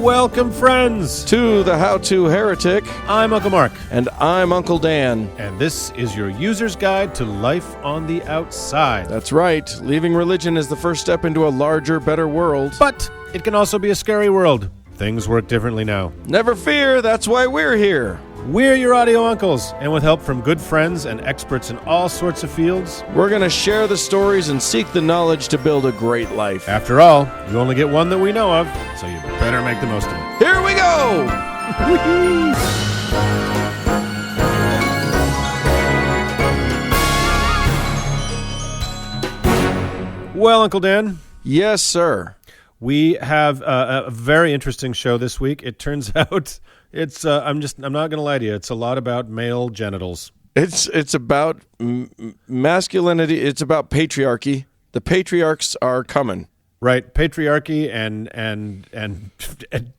Welcome, friends, to the How To Heretic. I'm Uncle Mark. And I'm Uncle Dan. And this is your user's guide to life on the outside. That's right. Leaving religion is the first step into a larger, better world. But it can also be a scary world. Things work differently now. Never fear, that's why we're here. We're your audio uncles, and with help from good friends and experts in all sorts of fields, we're going to share the stories and seek the knowledge to build a great life. After all, you only get one that we know of, so you better make the most of it. Here we go! Well, Uncle Dan. Yes, sir. We have a very interesting show this week. It turns out it's I'm not going to lie to you. It's a lot about male genitals. It's about masculinity. It's about patriarchy. The patriarchs are coming. Right, patriarchy and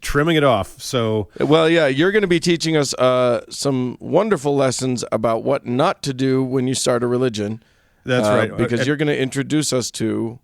trimming it off. So, well, yeah, you're going to be teaching us some wonderful lessons about what not to do when you start a religion. That's right, because you're going to introduce us to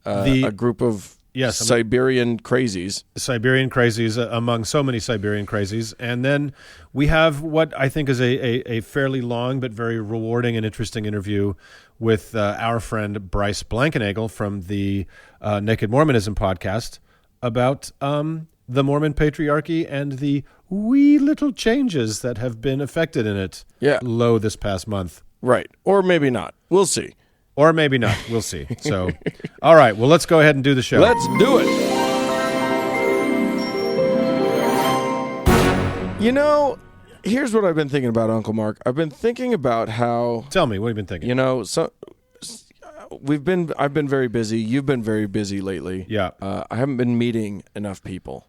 a group of Siberian crazies. Siberian crazies, among so many Siberian crazies. And then we have what I think is a fairly long but very rewarding and interesting interview with our friend Bryce Blankenagel from the Naked Mormonism podcast about the Mormon Patriarchy and the wee little changes that have been affected in it this past month. Right. Or maybe not. We'll see. Or maybe not. We'll see. So, all right. Well, let's go ahead and do the show. Let's do it. You know, here's what I've been thinking about, Uncle Mark. I've been thinking about how... Tell me, what have you been thinking? You know, I've been very busy. You've been very busy lately. Yeah. I haven't been meeting enough people.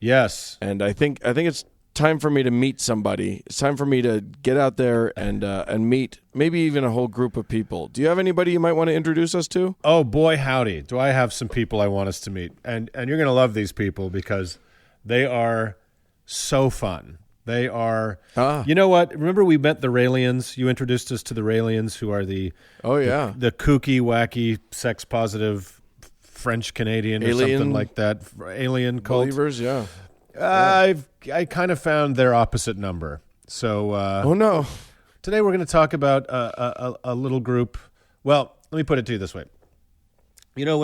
Yes. And I think it's time for me to meet somebody. It's time for me to get out there and meet maybe even a whole group of people. Do you have anybody you might want to introduce us to? Oh, boy, howdy. Do I have some people I want us to meet. And you're going to love these people because they are so fun. They are, you know what? Remember we met the Raelians? You introduced us to the Raelians, who are the kooky, wacky, sex-positive French-Canadian or something like that. Alien cult. Believers, yeah. I kind of found their opposite number. So, oh no! Today we're going to talk about a little group. Well, let me put it to you this way. You know,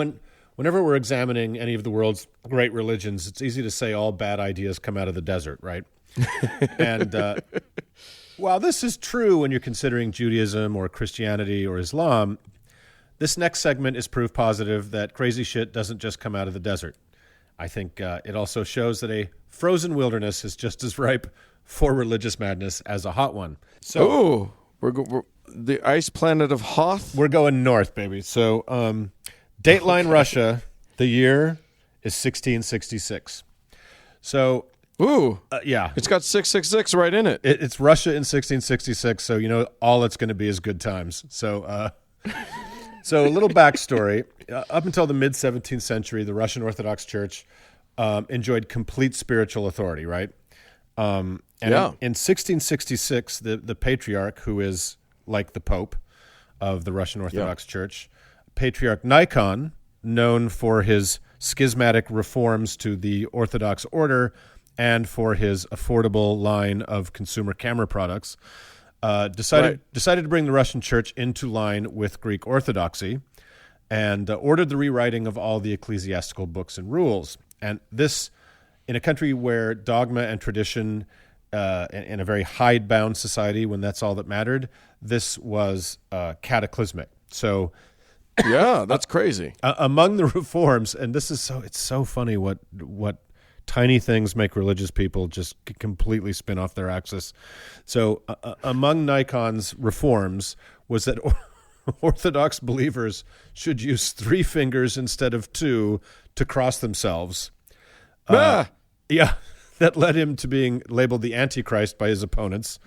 whenever we're examining any of the world's great religions, it's easy to say all bad ideas come out of the desert, right? And while this is true when you're considering Judaism or Christianity or Islam, this next segment is proof positive that crazy shit doesn't just come out of the desert. I think it also shows that a frozen wilderness is just as ripe for religious madness as a hot one. So, we're the ice planet of Hoth? We're going north, baby. So, Dateline Russia, the year is 1666. So, yeah. It's got 666 right in it. It's Russia in 1666, so you know all it's going to be is good times. So, So a little backstory. Up until the mid-17th century, the Russian Orthodox Church enjoyed complete spiritual authority, right? In 1666, the patriarch, who is like the Pope of the Russian Orthodox Church, Patriarch Nikon, known for his schismatic reforms to the Orthodox order and for his affordable line of consumer camera products, decided to bring the Russian church into line with Greek Orthodoxy and ordered the rewriting of all the ecclesiastical books and rules. And this, in a country where dogma and tradition, in a very hidebound society when that's all that mattered, this was cataclysmic. So, yeah, that's crazy. Among the reforms, and it's so funny what tiny things make religious people just completely spin off their axis. So among Nikon's reforms was that Orthodox believers should use 3 fingers instead of 2 to cross themselves. Yeah, that led him to being labeled the Antichrist by his opponents.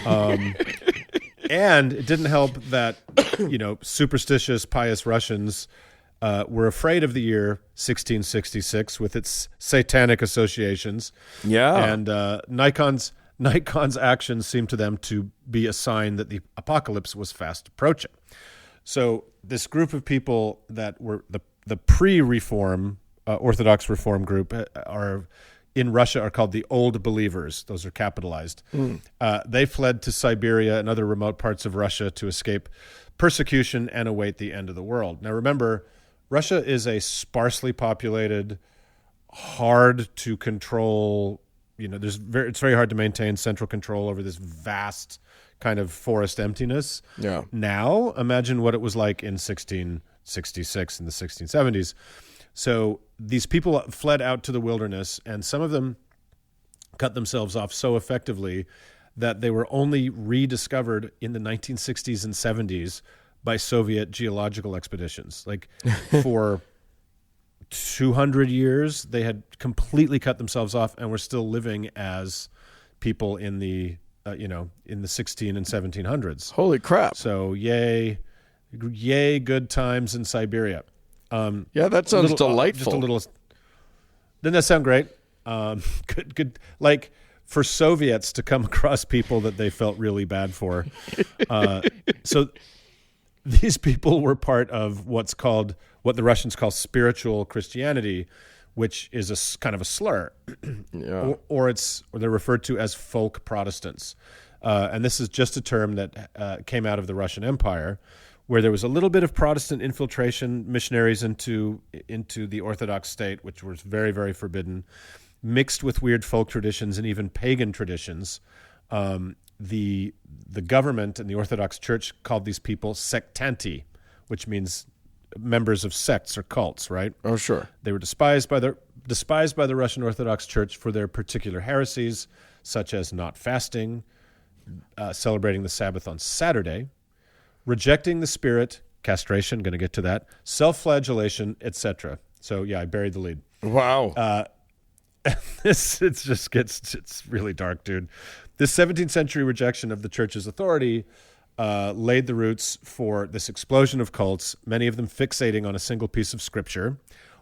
And it didn't help that, superstitious, pious Russians were afraid of the year 1666 with its satanic associations. Yeah. And Nikon's actions seemed to them to be a sign that the apocalypse was fast approaching. So this group of people that were the pre-reform Orthodox reform group are in Russia are called the Old Believers. Those are capitalized. They fled to Siberia and other remote parts of Russia to escape persecution and await the end of the world. Now remember, Russia is a sparsely populated, hard to control, it's very hard to maintain central control over this vast kind of forest emptiness. Yeah. Now, imagine what it was like in 1666 in the 1670s. So these people fled out to the wilderness, and some of them cut themselves off so effectively that they were only rediscovered in the 1960s and 70s by Soviet geological expeditions. Like for 200 years, they had completely cut themselves off and were still living as people in the, in the 16 and 1700s. Holy crap. So yay, good times in Siberia. Yeah, that sounds delightful. Just a little. Doesn't that sound great? Good. Like for Soviets to come across people that they felt really bad for. So these people were part of what the Russians call spiritual Christianity, which is a kind of a slur, Yeah. or they're referred to as folk Protestants, and this is just a term that came out of the Russian Empire, where there was a little bit of Protestant infiltration, missionaries into the Orthodox state, which was very, very forbidden, mixed with weird folk traditions and even pagan traditions. The government and the Orthodox Church called these people sectanti, which means members of sects or cults, right? Oh, sure. They were despised by the Russian Orthodox Church for their particular heresies, such as not fasting, celebrating the Sabbath on Saturday, rejecting the Spirit, castration, going to get to that, self-flagellation, etc. So yeah, I buried the lead. Wow. It's really dark, dude. This 17th century rejection of the church's authority laid the roots for this explosion of cults, many of them fixating on a single piece of scripture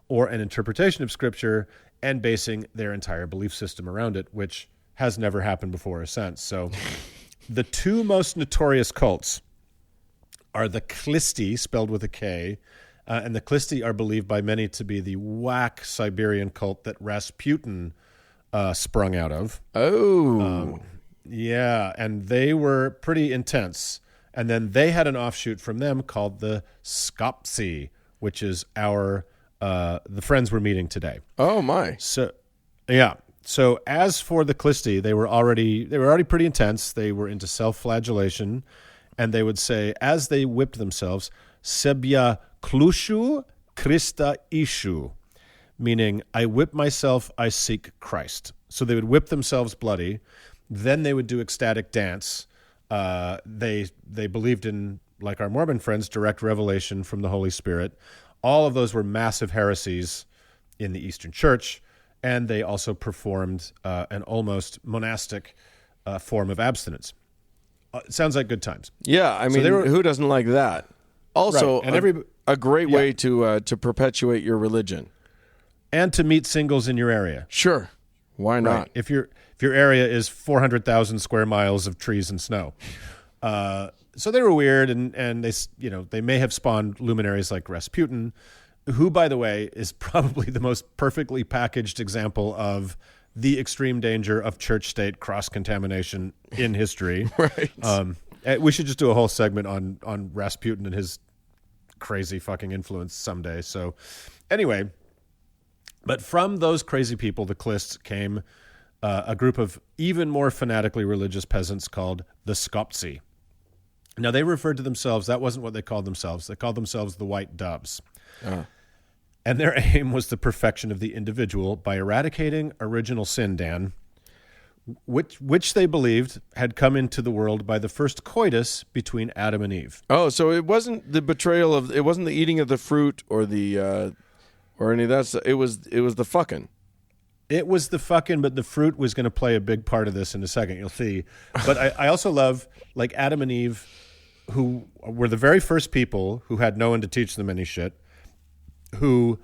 or an interpretation of scripture and basing their entire belief system around it, which has never happened before or since. So the two most notorious cults are the Klisti, spelled with a K, and the Klisti are believed by many to be the whack Siberian cult that Rasputin sprung out of. Oh. Yeah, and they were pretty intense. And then they had an offshoot from them called the Skoptsi, which is the friends we're meeting today. Oh, my. So, yeah. So as for the Klisti, they were already pretty intense. They were into self-flagellation. And they would say, as they whipped themselves, Sebya klushu Krista ishu, meaning, I whip myself, I seek Christ. So they would whip themselves bloody. Then they would do ecstatic dance. They believed in, like our Mormon friends, direct revelation from the Holy Spirit. All of those were massive heresies in the Eastern Church. And they also performed an almost monastic form of abstinence. It sounds like good times. Yeah, I mean, who doesn't like that? Also, right. And a great way to perpetuate your religion. And to meet singles in your area. Sure. Why not? Right. If your area is 400,000 square miles of trees and snow. So they were weird, and they may have spawned luminaries like Rasputin, who, by the way, is probably the most perfectly packaged example of the extreme danger of church-state cross-contamination in history. Right. We should just do a whole segment on Rasputin and his crazy fucking influence someday. So anyway, but from those crazy people, the Klists, came a group of even more fanatically religious peasants called the Skoptsi. Now, they referred to themselves, that wasn't what they called themselves. They called themselves the White Doves. And their aim was the perfection of the individual by eradicating original sin, Dan, which they believed had come into the world by the first coitus between Adam and Eve. Oh, so it wasn't the betrayal it wasn't the eating of the fruit or the or any of that stuff. It was the fucking. It was the fucking, but the fruit was going to play a big part of this in a second. You'll see. But I also love, like, Adam and Eve, who were the very first people who had no one to teach them any shit, who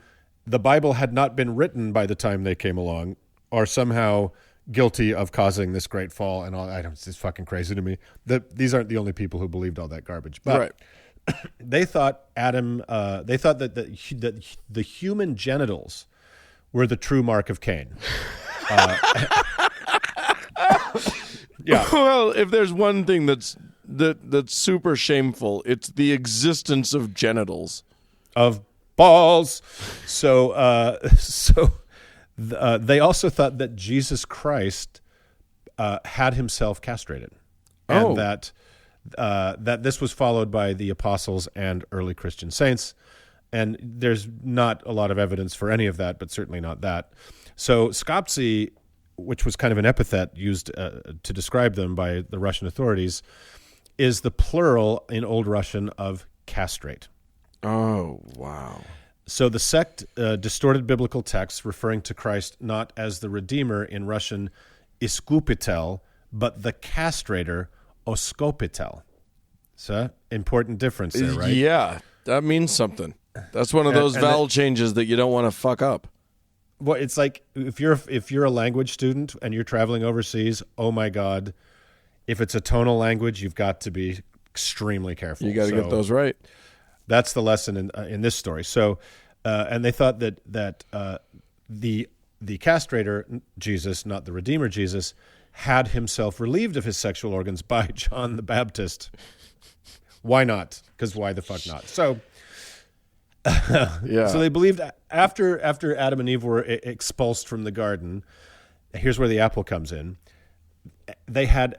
the Bible had not been written by the time they came along, are somehow guilty of causing this great fall and all. It's fucking crazy to me. These aren't the only people who believed all that garbage. But right. They thought they thought that the human genitals were the true mark of Cain. Yeah. Well, if there's one thing that's super shameful, it's the existence of genitals. Of balls. So they also thought that Jesus Christ had himself castrated, and that this was followed by the apostles and early Christian saints. And there's not a lot of evidence for any of that, but certainly not that. So skopsi, which was kind of an epithet used to describe them by the Russian authorities, is the plural in Old Russian of castrate. Oh, wow. So the sect distorted biblical texts, referring to Christ not as the Redeemer in Russian iskupitel, but the castrator oskopitel. So important difference there, right? Yeah, that means something. That's one of those vowel changes that you don't want to fuck up. Well, it's like if you're a language student and you're traveling overseas, oh my God, if it's a tonal language, you've got to be extremely careful. You got to get those right. That's the lesson in this story. So, and they thought that the castrator Jesus, not the Redeemer Jesus, had himself relieved of his sexual organs by John the Baptist. Why not? Because why the fuck not? So. Yeah. So they believed after Adam and Eve were expulsed from the garden, here's where the apple comes in. They had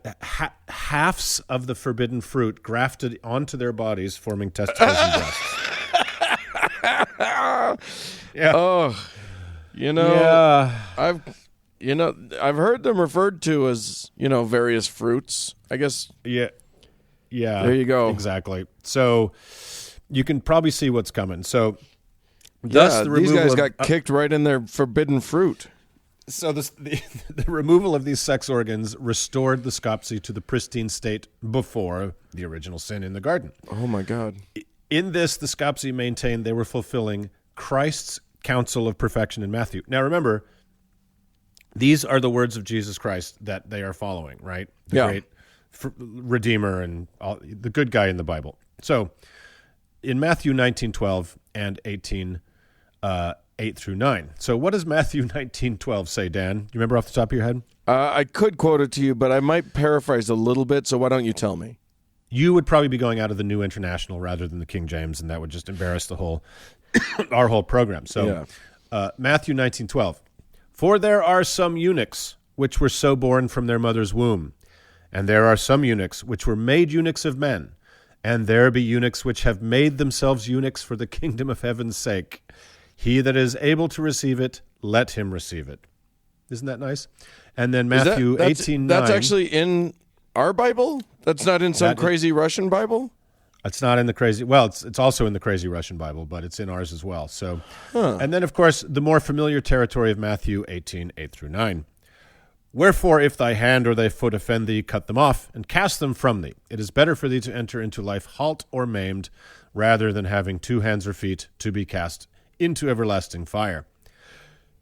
halves of the forbidden fruit grafted onto their bodies, forming testicles and breasts. Yeah. Oh, yeah. I've heard them referred to as, various fruits. I guess. Yeah. Yeah. There you go. Exactly. So you can probably see what's coming. So thus these guys got kicked right in their forbidden fruit. So the removal of these sex organs restored the skopsi to the pristine state before the original sin in the garden. Oh, my God. In this, the skopsi maintained they were fulfilling Christ's counsel of perfection in Matthew. Now, remember, these are the words of Jesus Christ that they are following, right? The great Redeemer and the good guy in the Bible. So in Matthew 19:12 and 8 through 9. So what does Matthew 19:12 say, Dan? You remember off the top of your head? I could quote it to you, but I might paraphrase a little bit, so why don't you tell me? You would probably be going out of the New International rather than the King James, and that would just embarrass the whole our whole program. So Matthew 19:12. For there are some eunuchs which were so born from their mother's womb, and there are some eunuchs which were made eunuchs of men, and there be eunuchs which have made themselves eunuchs for the kingdom of heaven's sake. He that is able to receive it, let him receive it. Isn't that nice? And then Matthew 18:9. That's actually in our Bible? That's not in some crazy Russian Bible? It's not in the crazy. Well, it's also in the crazy Russian Bible, but it's in ours as well. So, And then, of course, the more familiar territory of Matthew 18, 8 through 9. Wherefore, if thy hand or thy foot offend thee, cut them off, and cast them from thee. It is better for thee to enter into life halt or maimed, rather than having 2 hands or feet to be cast into everlasting fire.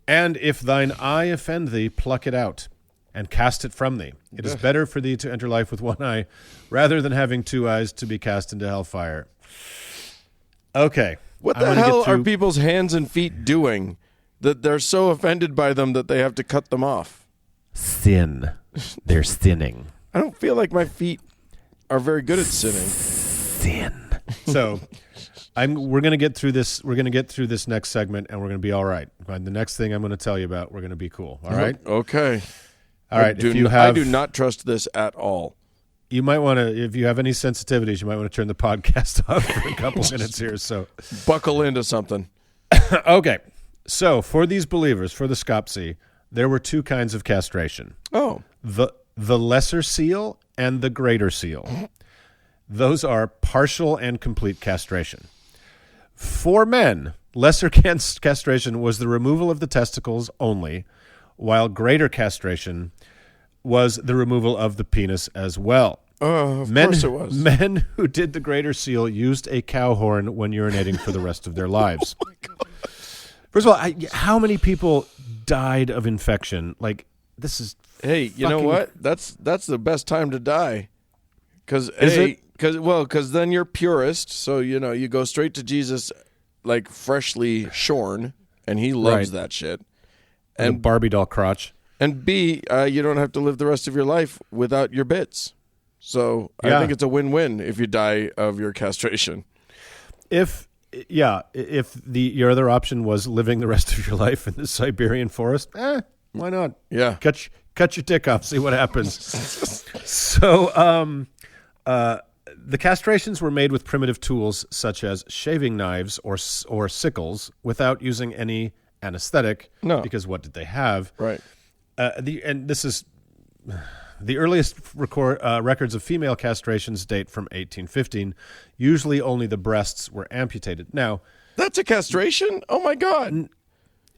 And if thine eye offend thee, pluck it out, and cast it from thee. It is better for thee to enter life with 1 eye, rather than having 2 eyes to be cast into hellfire. Okay. What the hell are people's hands and feet doing that they're so offended by them that they have to cut them off? Sin. They're sinning. I don't feel like my feet are very good at sinning. Sin. So we're going to get through this. We're going to get through this next segment, and we're going to be all right. And the next thing I'm going to tell you about, we're going to be cool. All right? Okay. All right. I do not trust this at all. You might want to, if you have any sensitivities, you might want to turn the podcast off for a couple minutes here. So buckle into something. Okay. So for these believers, for the skopsi, there were 2 kinds of castration. Oh. The lesser seal and the greater seal. Those are partial and complete castration. For men, lesser castration was the removal of the testicles only, while greater castration was the removal of the penis as well. Oh, of course it was. Men who did the greater seal used a cow horn when urinating for the rest of their lives. Oh, my God. First of all, how many people died of infection? Like, this is Hey, you know what? That's the best time to die. Because then you're purist, so you go straight to Jesus, like freshly shorn, and he loves that shit. And Barbie doll crotch. And B, you don't have to live the rest of your life without your bits. So I Yeah. think it's a win-win if you die of your castration. If your other option was living the rest of your life in the Siberian forest, why not? Yeah. Cut your dick off, see what happens. So the castrations were made with primitive tools such as shaving knives or sickles without using any anesthetic. No. Because what did they have? Right. And this is the earliest records of female castrations date from 1815. Usually only the breasts were amputated. Now, That's a castration? Oh, my God.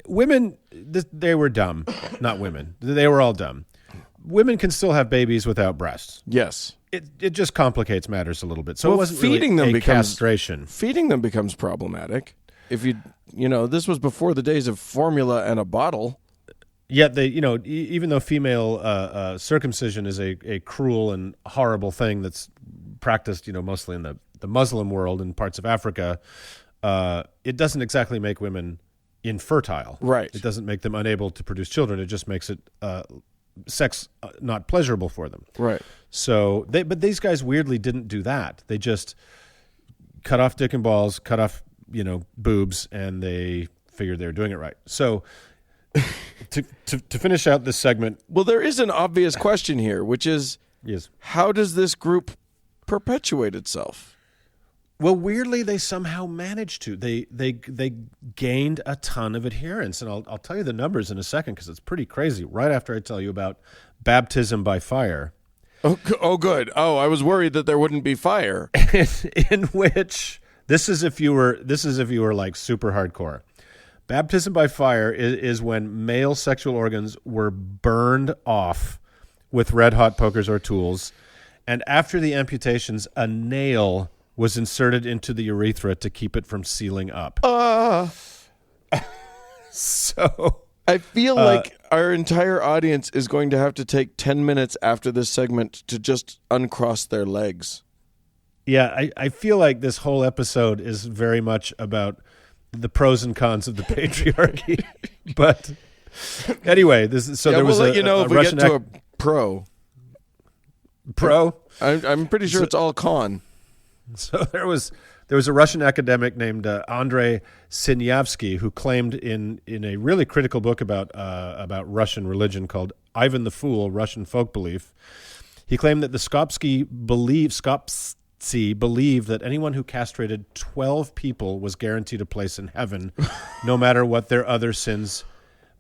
women, they were dumb. Not women. They were all dumb. Women can still have babies without breasts. Yes. It just complicates matters a little bit. So Well, it wasn't feeding really them a becomes- castration. Feeding them becomes problematic. If this was before the days of formula and a bottle. Yet they, even though female circumcision is a cruel and horrible thing that's practiced, mostly in the Muslim world and parts of Africa, it doesn't exactly make women infertile. Right. It doesn't make them unable to produce children. It just makes it sex not pleasurable for them. Right. So but these guys weirdly didn't do that. They just cut off dick and balls, cut off, boobs, and they figured they were doing it right. So to finish out this segment, Well, there is an obvious question here, which is, yes. how does this group perpetuate itself? Well, weirdly, they somehow managed to. They gained a ton of adherents, and I'll tell you the numbers in a second because it's pretty crazy. Right after I tell you about baptism by fire, Oh, good. Oh, I was worried that there wouldn't be fire. in which this is if you were like super hardcore. Baptism by fire is when male sexual organs were burned off with red hot pokers or tools, and after the amputations, a nail was inserted into the urethra to keep it from sealing up. So I feel like our entire audience is going to have to take 10 minutes after this segment to just uncross their legs. yeah, I feel like this whole episode is very much about the pros and cons of the patriarchy. But anyway, there was we'll let you know a if we Russian get to a pro. pro. I'm pretty sure it's all con. So there was a Russian academic named Andrei Sinyavsky who claimed in a really critical book about Russian religion called Ivan the Fool: Russian Folk Belief. He claimed that the Skopsky believed that anyone who castrated 12 people was guaranteed a place in heaven, no matter what their other sins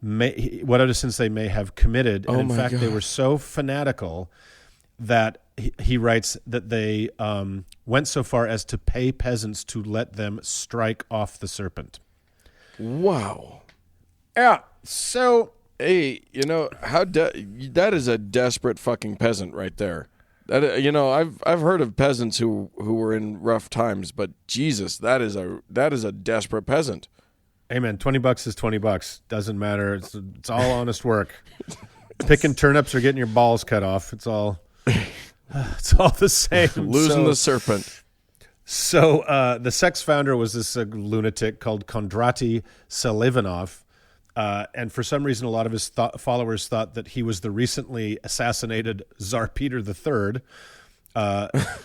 they may have committed. And in fact, they were so fanatical that he writes that they went so far as to pay peasants to let them strike off the serpent. Wow. Yeah. So, Hey, that is a desperate fucking peasant right there. That I've heard of peasants who were in rough times, but Jesus, that is a desperate peasant. hey man, $20 is $20. Doesn't matter. It's all honest work. Picking turnips or getting your balls cut off. It's all the same. Losing the serpent. So the sex founder was this lunatic called Kondraty Selivanov. And for some reason, a lot of his followers thought that he was the recently assassinated Tsar Peter III.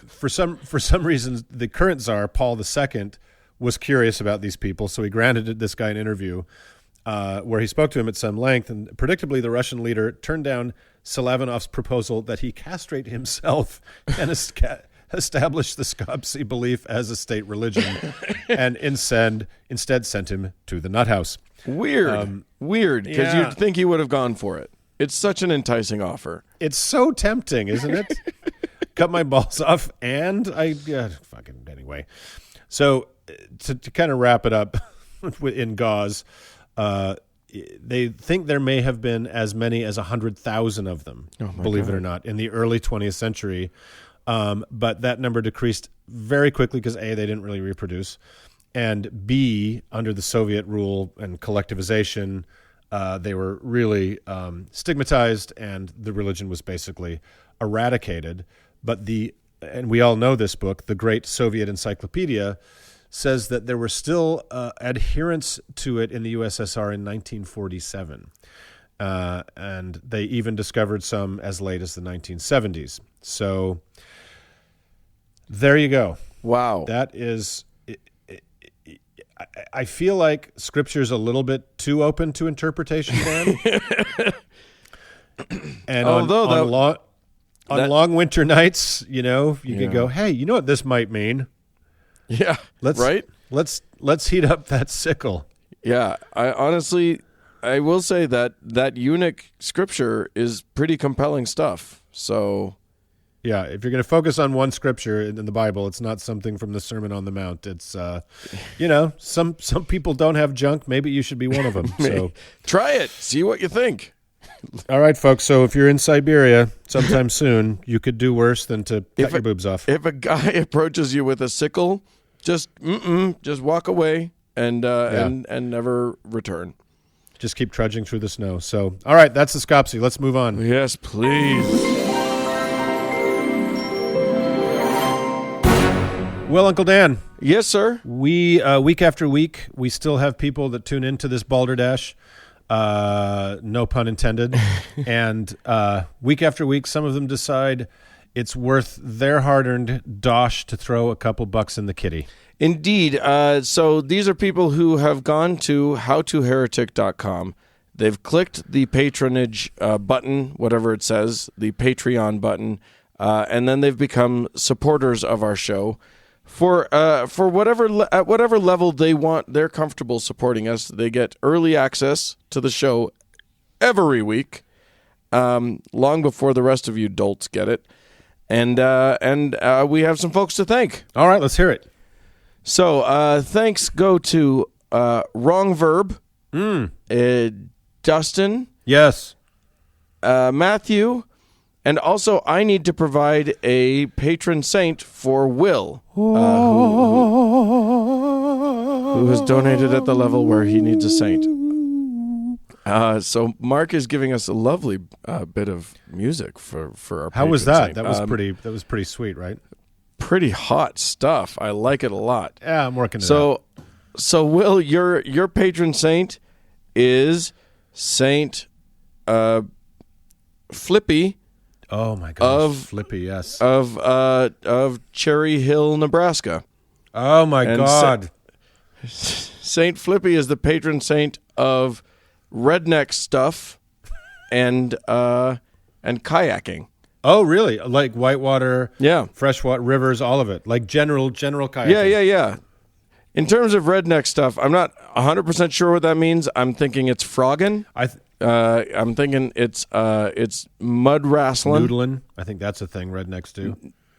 For some reason, the current Tsar, Paul II, was curious about these people, so he granted this guy an interview where he spoke to him at some length. And predictably, the Russian leader turned down Selivanov's proposal that he castrate himself and establish the Skopsy belief as a state religion, and instead sent him to the nut house. Weird, because yeah. you'd think he would have gone for it. It's such an enticing offer. It's so tempting, isn't it? Cut my balls off, and fucking anyway. So to kind of wrap it up in gauze, they think there may have been as many as 100,000 of them, believe it or not, in the early 20th century. But that number decreased very quickly because A, they didn't really reproduce, and B, under the Soviet rule and collectivization, they were really stigmatized, and the religion was basically eradicated. But and we all know this book, The Great Soviet Encyclopedia, says that there were still adherents to it in the USSR in 1947. and they even discovered some as late as the 1970s. So there you go. Wow. That is, I feel like Scripture is a little bit too open to interpretation, Dan. And on long winter nights, you could go, hey, you know what this might mean? Yeah, Let's heat up that sickle. Yeah, I will say that eunuch scripture is pretty compelling stuff. So, yeah, if you're going to focus on one scripture in the Bible, it's not something from the Sermon on the Mount. It's, some people don't have junk. Maybe you should be one of them. So try it. See what you think. All right, folks. So if you're in Siberia sometime soon, you could do worse than to cut your boobs off. If a guy approaches you with a sickle, just walk away and never return. Just keep trudging through the snow. So, all right, that's the Scopsy. Let's move on. Yes, please. Well, Uncle Dan. Yes, sir. We week after week, we still have people that tune into this balderdash. No pun intended. And week after week, some of them decide it's worth their hard-earned dosh to throw a couple bucks in the kitty. Indeed. So these are people who have gone to howtoheretic.com. They've clicked the patronage button, whatever it says, the Patreon button, and then they've become supporters of our show. For whatever level they want, they're comfortable supporting us. They get early access to the show every week, long before the rest of you dolts get it. And we have some folks to thank. All right, let's hear it. So thanks go to Wrong Verb, Dustin, yes, Matthew, and also I need to provide a patron saint for Will, who has donated at the level where he needs a saint. So Mark is giving us a lovely bit of music for our. How was that? Saint. That was pretty sweet, right? Pretty hot stuff. I like it a lot. Yeah, I'm working it out. So Will, your patron saint is Saint Flippy. Oh my gosh, Flippy, yes. Of Cherry Hill, Nebraska. Oh my God. Saint Flippy is the patron saint of redneck stuff and kayaking. Oh, really? Like whitewater, yeah, freshwater, rivers, all of it. Like general kayaking. Yeah. In terms of redneck stuff, I'm not 100% sure what that means. I'm thinking it's frogging. I'm thinking it's mud wrestling. Noodling. I think that's a thing rednecks do.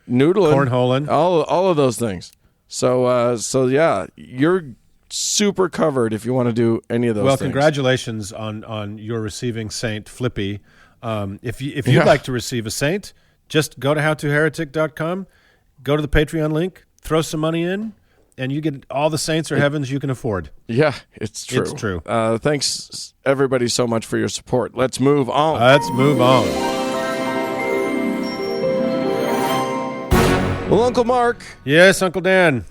Noodling. Cornholing. All of those things. So yeah, you're super covered if you want to do any of those things. Congratulations on your receiving Saint Flippy. If you'd like to receive a saint, just go to howtoheretic.com, go to the Patreon link, throw some money in, and you get all the saints or heavens you can afford. Yeah, it's true. It's true. Thanks, everybody, so much for your support. Let's move on. Well, Uncle Mark. Yes, Uncle Dan.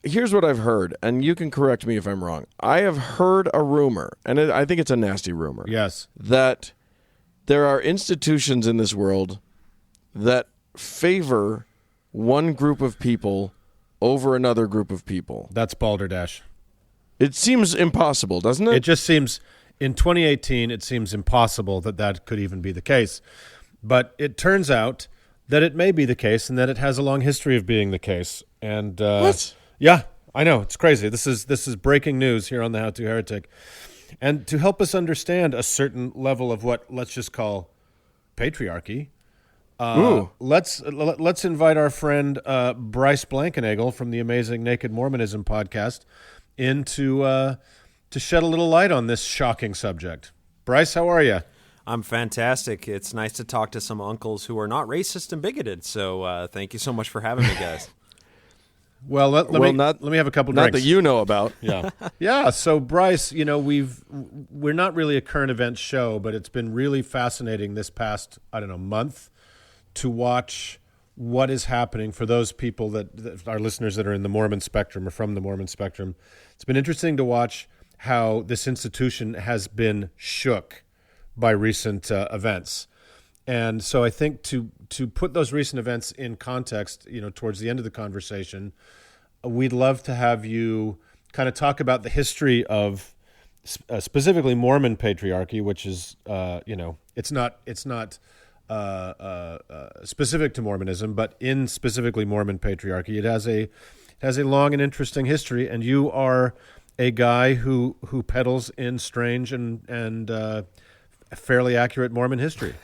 Here's what I've heard, and you can correct me if I'm wrong. I have heard a rumor, and I think it's a nasty rumor. Yes. That there are institutions in this world that favor one group of people over another group of people. That's balderdash. It seems impossible, doesn't it? It just seems, in 2018, it seems impossible that could even be the case. But it turns out that it may be the case and that it has a long history of being the case. And what? Yeah, I know. It's crazy. This is breaking news here on the How to Heretic. And to help us understand a certain level of what let's just call patriarchy, let's invite our friend Bryce Blankenagel from the amazing Naked Mormonism podcast in to shed a little light on this shocking subject. Bryce, how are you? I'm fantastic. It's nice to talk to some uncles who are not racist and bigoted. So thank you so much for having me, guys. Well, let me have a couple drinks. Not that you know about. Yeah. Yeah, so Bryce, we're not really a current events show, but it's been really fascinating this past, month to watch what is happening for those people that our listeners that are in the Mormon spectrum or from the Mormon spectrum. It's been interesting to watch how this institution has been shook by recent events. And so I think to put those recent events in context, towards the end of the conversation, we'd love to have you kind of talk about the history of specifically Mormon patriarchy, which is, it's not specific to Mormonism, but in specifically Mormon patriarchy, it has a long and interesting history. And you are a guy who peddles in strange and fairly accurate Mormon history.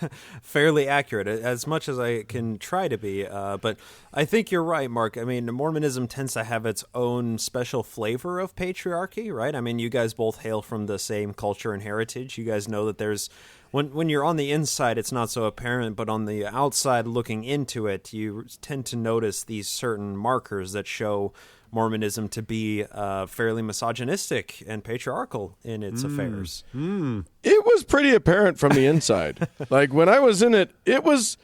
Fairly accurate, as much as I can try to be. But I think you're right, Mark. I mean, Mormonism tends to have its own special flavor of patriarchy, right? I mean, you guys both hail from the same culture and heritage. You guys know that there's, when you're on the inside, it's not so apparent, but on the outside looking into it, you tend to notice these certain markers that show Mormonism to be fairly misogynistic and patriarchal in its affairs. It was pretty apparent from the inside. Like when I was in it, it wasn't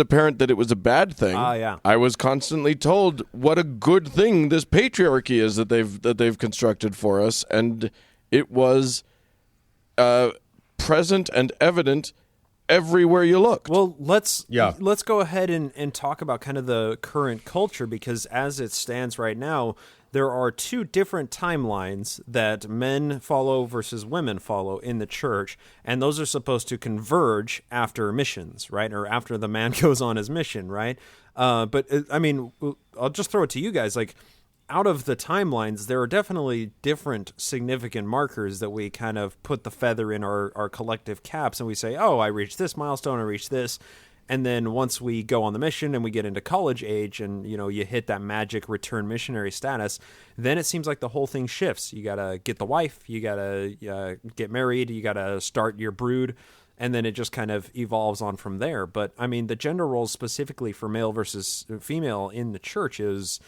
apparent that it was a bad thing. Yeah. I was constantly told what a good thing this patriarchy is that they've constructed for us, and it was present and evident everywhere you looked. Well, let's go ahead and talk about kind of the current culture, because as it stands right now, there are two different timelines that men follow versus women follow in the church, and those are supposed to converge after missions, right? Or after the man goes on his mission, right? But I mean, I'll just throw it to you guys. Like, out of the timelines, there are definitely different significant markers that we kind of put the feather in our collective caps, and we say, oh, I reached this milestone, I reached this. And then once we go on the mission and we get into college age and, you hit that magic return missionary status, then it seems like the whole thing shifts. You got to get the wife, you got to get married, you got to start your brood, and then it just kind of evolves on from there. But, I mean, the gender roles specifically for male versus female in the church is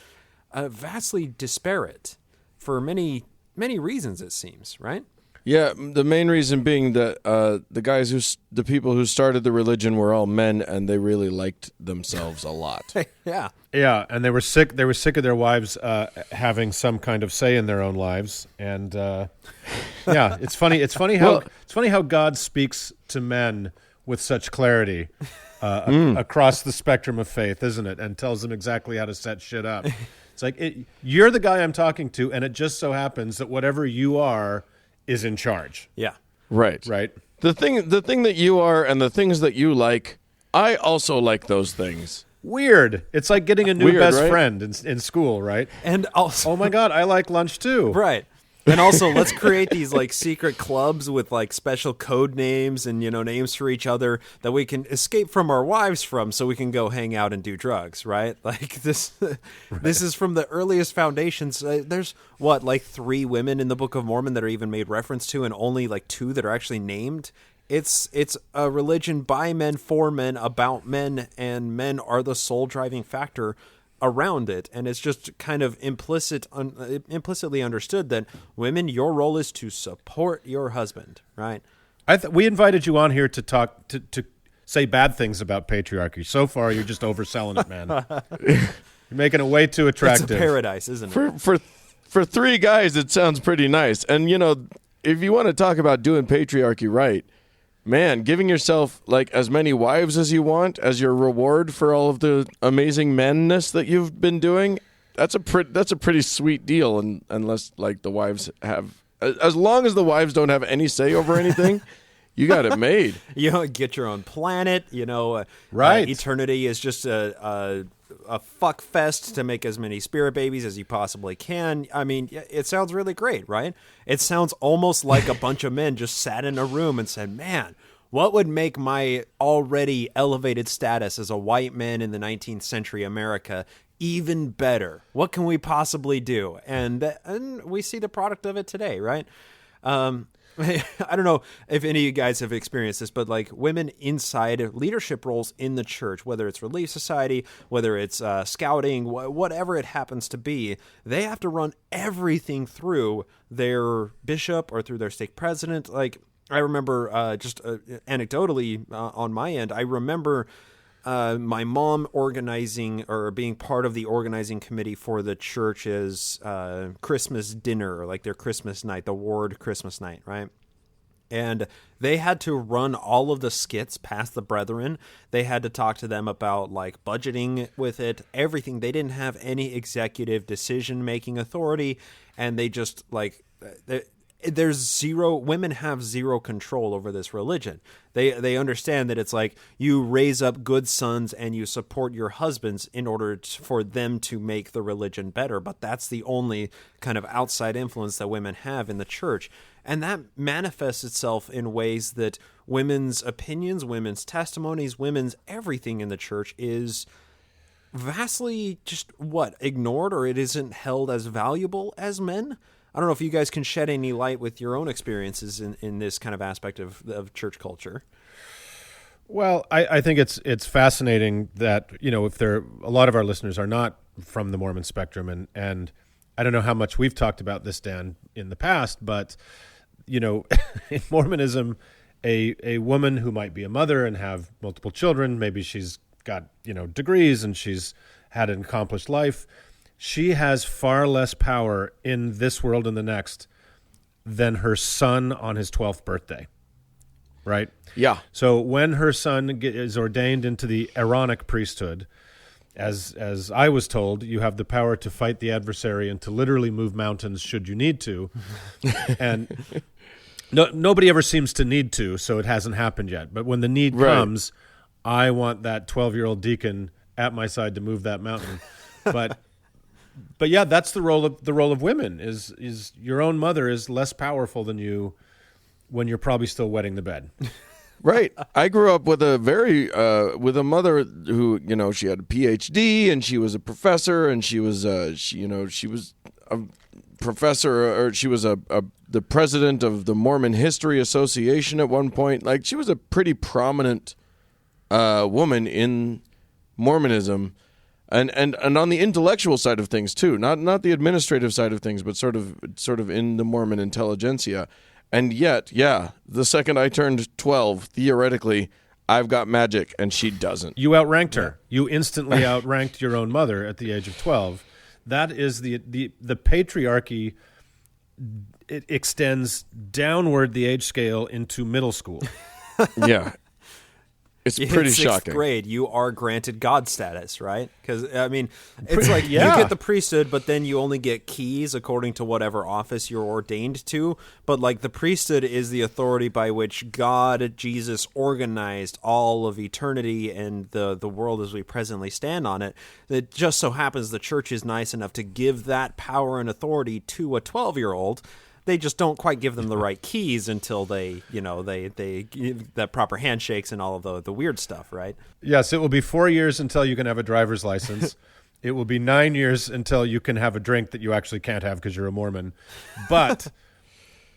vastly disparate for many, many reasons, it seems, right? Yeah, the main reason being that the people who started the religion were all men, and they really liked themselves a lot. Yeah, and they were sick. They were sick of their wives having some kind of say in their own lives, and it's funny. It's funny how God speaks to men with such clarity across the spectrum of faith, isn't it? And tells them exactly how to set shit up. It's like you're the guy I'm talking to, and it just so happens that whatever you are is in charge. Yeah. Right. The thing that you are and the things that you like, I also like those things. Weird. It's like getting a new best friend in school, right? And also, oh my God, I like lunch too. Right. And also, let's create these like secret clubs with like special code names and, names for each other that we can escape from our wives from, so we can go hang out and do drugs, right? Like this, This is from the earliest foundations. There's like 3 women in the Book of Mormon that are even made reference to, and only like 2 that are actually named. It's a religion by men, for men, about men, and men are the sole driving factor around it, and it's just kind of implicitly understood that women, your role is to support your husband, right? We invited you on here to talk to say bad things about patriarchy. So far, you're just overselling it, man. You're making it way too attractive. It's a paradise, isn't it? For 3 guys, it sounds pretty nice. And if you want to talk about doing patriarchy right, man, giving yourself like as many wives as you want as your reward for all of the amazing manness that you've been doing, that's a pretty sweet deal. And unless like the wives have, as long as the wives don't have any say over anything, you got it made. Get your own planet. Right. Eternity is just a fuck fest to make as many spirit babies as you possibly can. I mean, it sounds really great, right? It sounds almost like a bunch of men just sat in a room and said, man, what would make my already elevated status as a white man in the 19th century America even better? What can we possibly do? And we see the product of it today, right? I don't know if any of you guys have experienced this, but like women inside leadership roles in the church, whether it's Relief Society, whether it's scouting, whatever it happens to be, they have to run everything through their bishop or through their stake president. Like I remember just anecdotally on my end, I remember my mom organizing or being part of the organizing committee for the church's Christmas dinner, like their Christmas night, the ward Christmas night, right? And they had to run all of the skits past the brethren. They had to talk to them about like budgeting with it, everything. They didn't have any executive decision-making authority, and they just like there's zero, women have zero control over this religion. They understand that it's like you raise up good sons and you support your husbands in order for them to make the religion better. But that's the only kind of outside influence that women have in the church. And that manifests itself in ways that women's opinions, women's testimonies, women's everything in the church is vastly just ignored, or it isn't held as valuable as men. I don't know if you guys can shed any light with your own experiences in this kind of aspect of church culture. Well, I think it's fascinating that, if a lot of our listeners are not from the Mormon spectrum, and I don't know how much we've talked about this, Dan, in the past, but, in Mormonism, a woman who might be a mother and have multiple children, maybe she's got, degrees and she's had an accomplished life, she has far less power in this world and the next than her son on his 12th birthday, right? Yeah. So when her son is ordained into the Aaronic priesthood, as I was told, you have the power to fight the adversary and to literally move mountains should you need to. And nobody ever seems to need to, so it hasn't happened yet. But when the need comes, I want that 12-year-old deacon at my side to move that mountain. But yeah, that's the role of women. Is your own mother is less powerful than you when you're probably still wetting the bed. Right. I grew up with with a mother who, she had a PhD and she was a professor, and she was she was a professor, or she was the president of the Mormon History Association at one point. Like, she was a pretty prominent woman in Mormonism. And on the intellectual side of things too, not the administrative side of things, but sort of in the Mormon intelligentsia. And yet, the second I turned 12, theoretically, I've got magic, and she doesn't. You outranked her. You instantly outranked your own mother at the age of 12. That is the patriarchy. It extends downward the age scale into middle school. Yeah. It's you pretty hit sixth shocking. grade, you are granted God status, right? Because, it's like you get the priesthood, but then you only get keys according to whatever office you're ordained to. But, like, the priesthood is the authority by which God, Jesus, organized all of eternity and the world as we presently stand on it. It just so happens the church is nice enough to give that power and authority to a 12-year-old. They just don't quite give them the right keys until they give that proper handshakes and all of the weird stuff, right? Yes, it will be 4 years until you can have a driver's license. It will be 9 years until you can have a drink that you actually can't have because you're a Mormon. But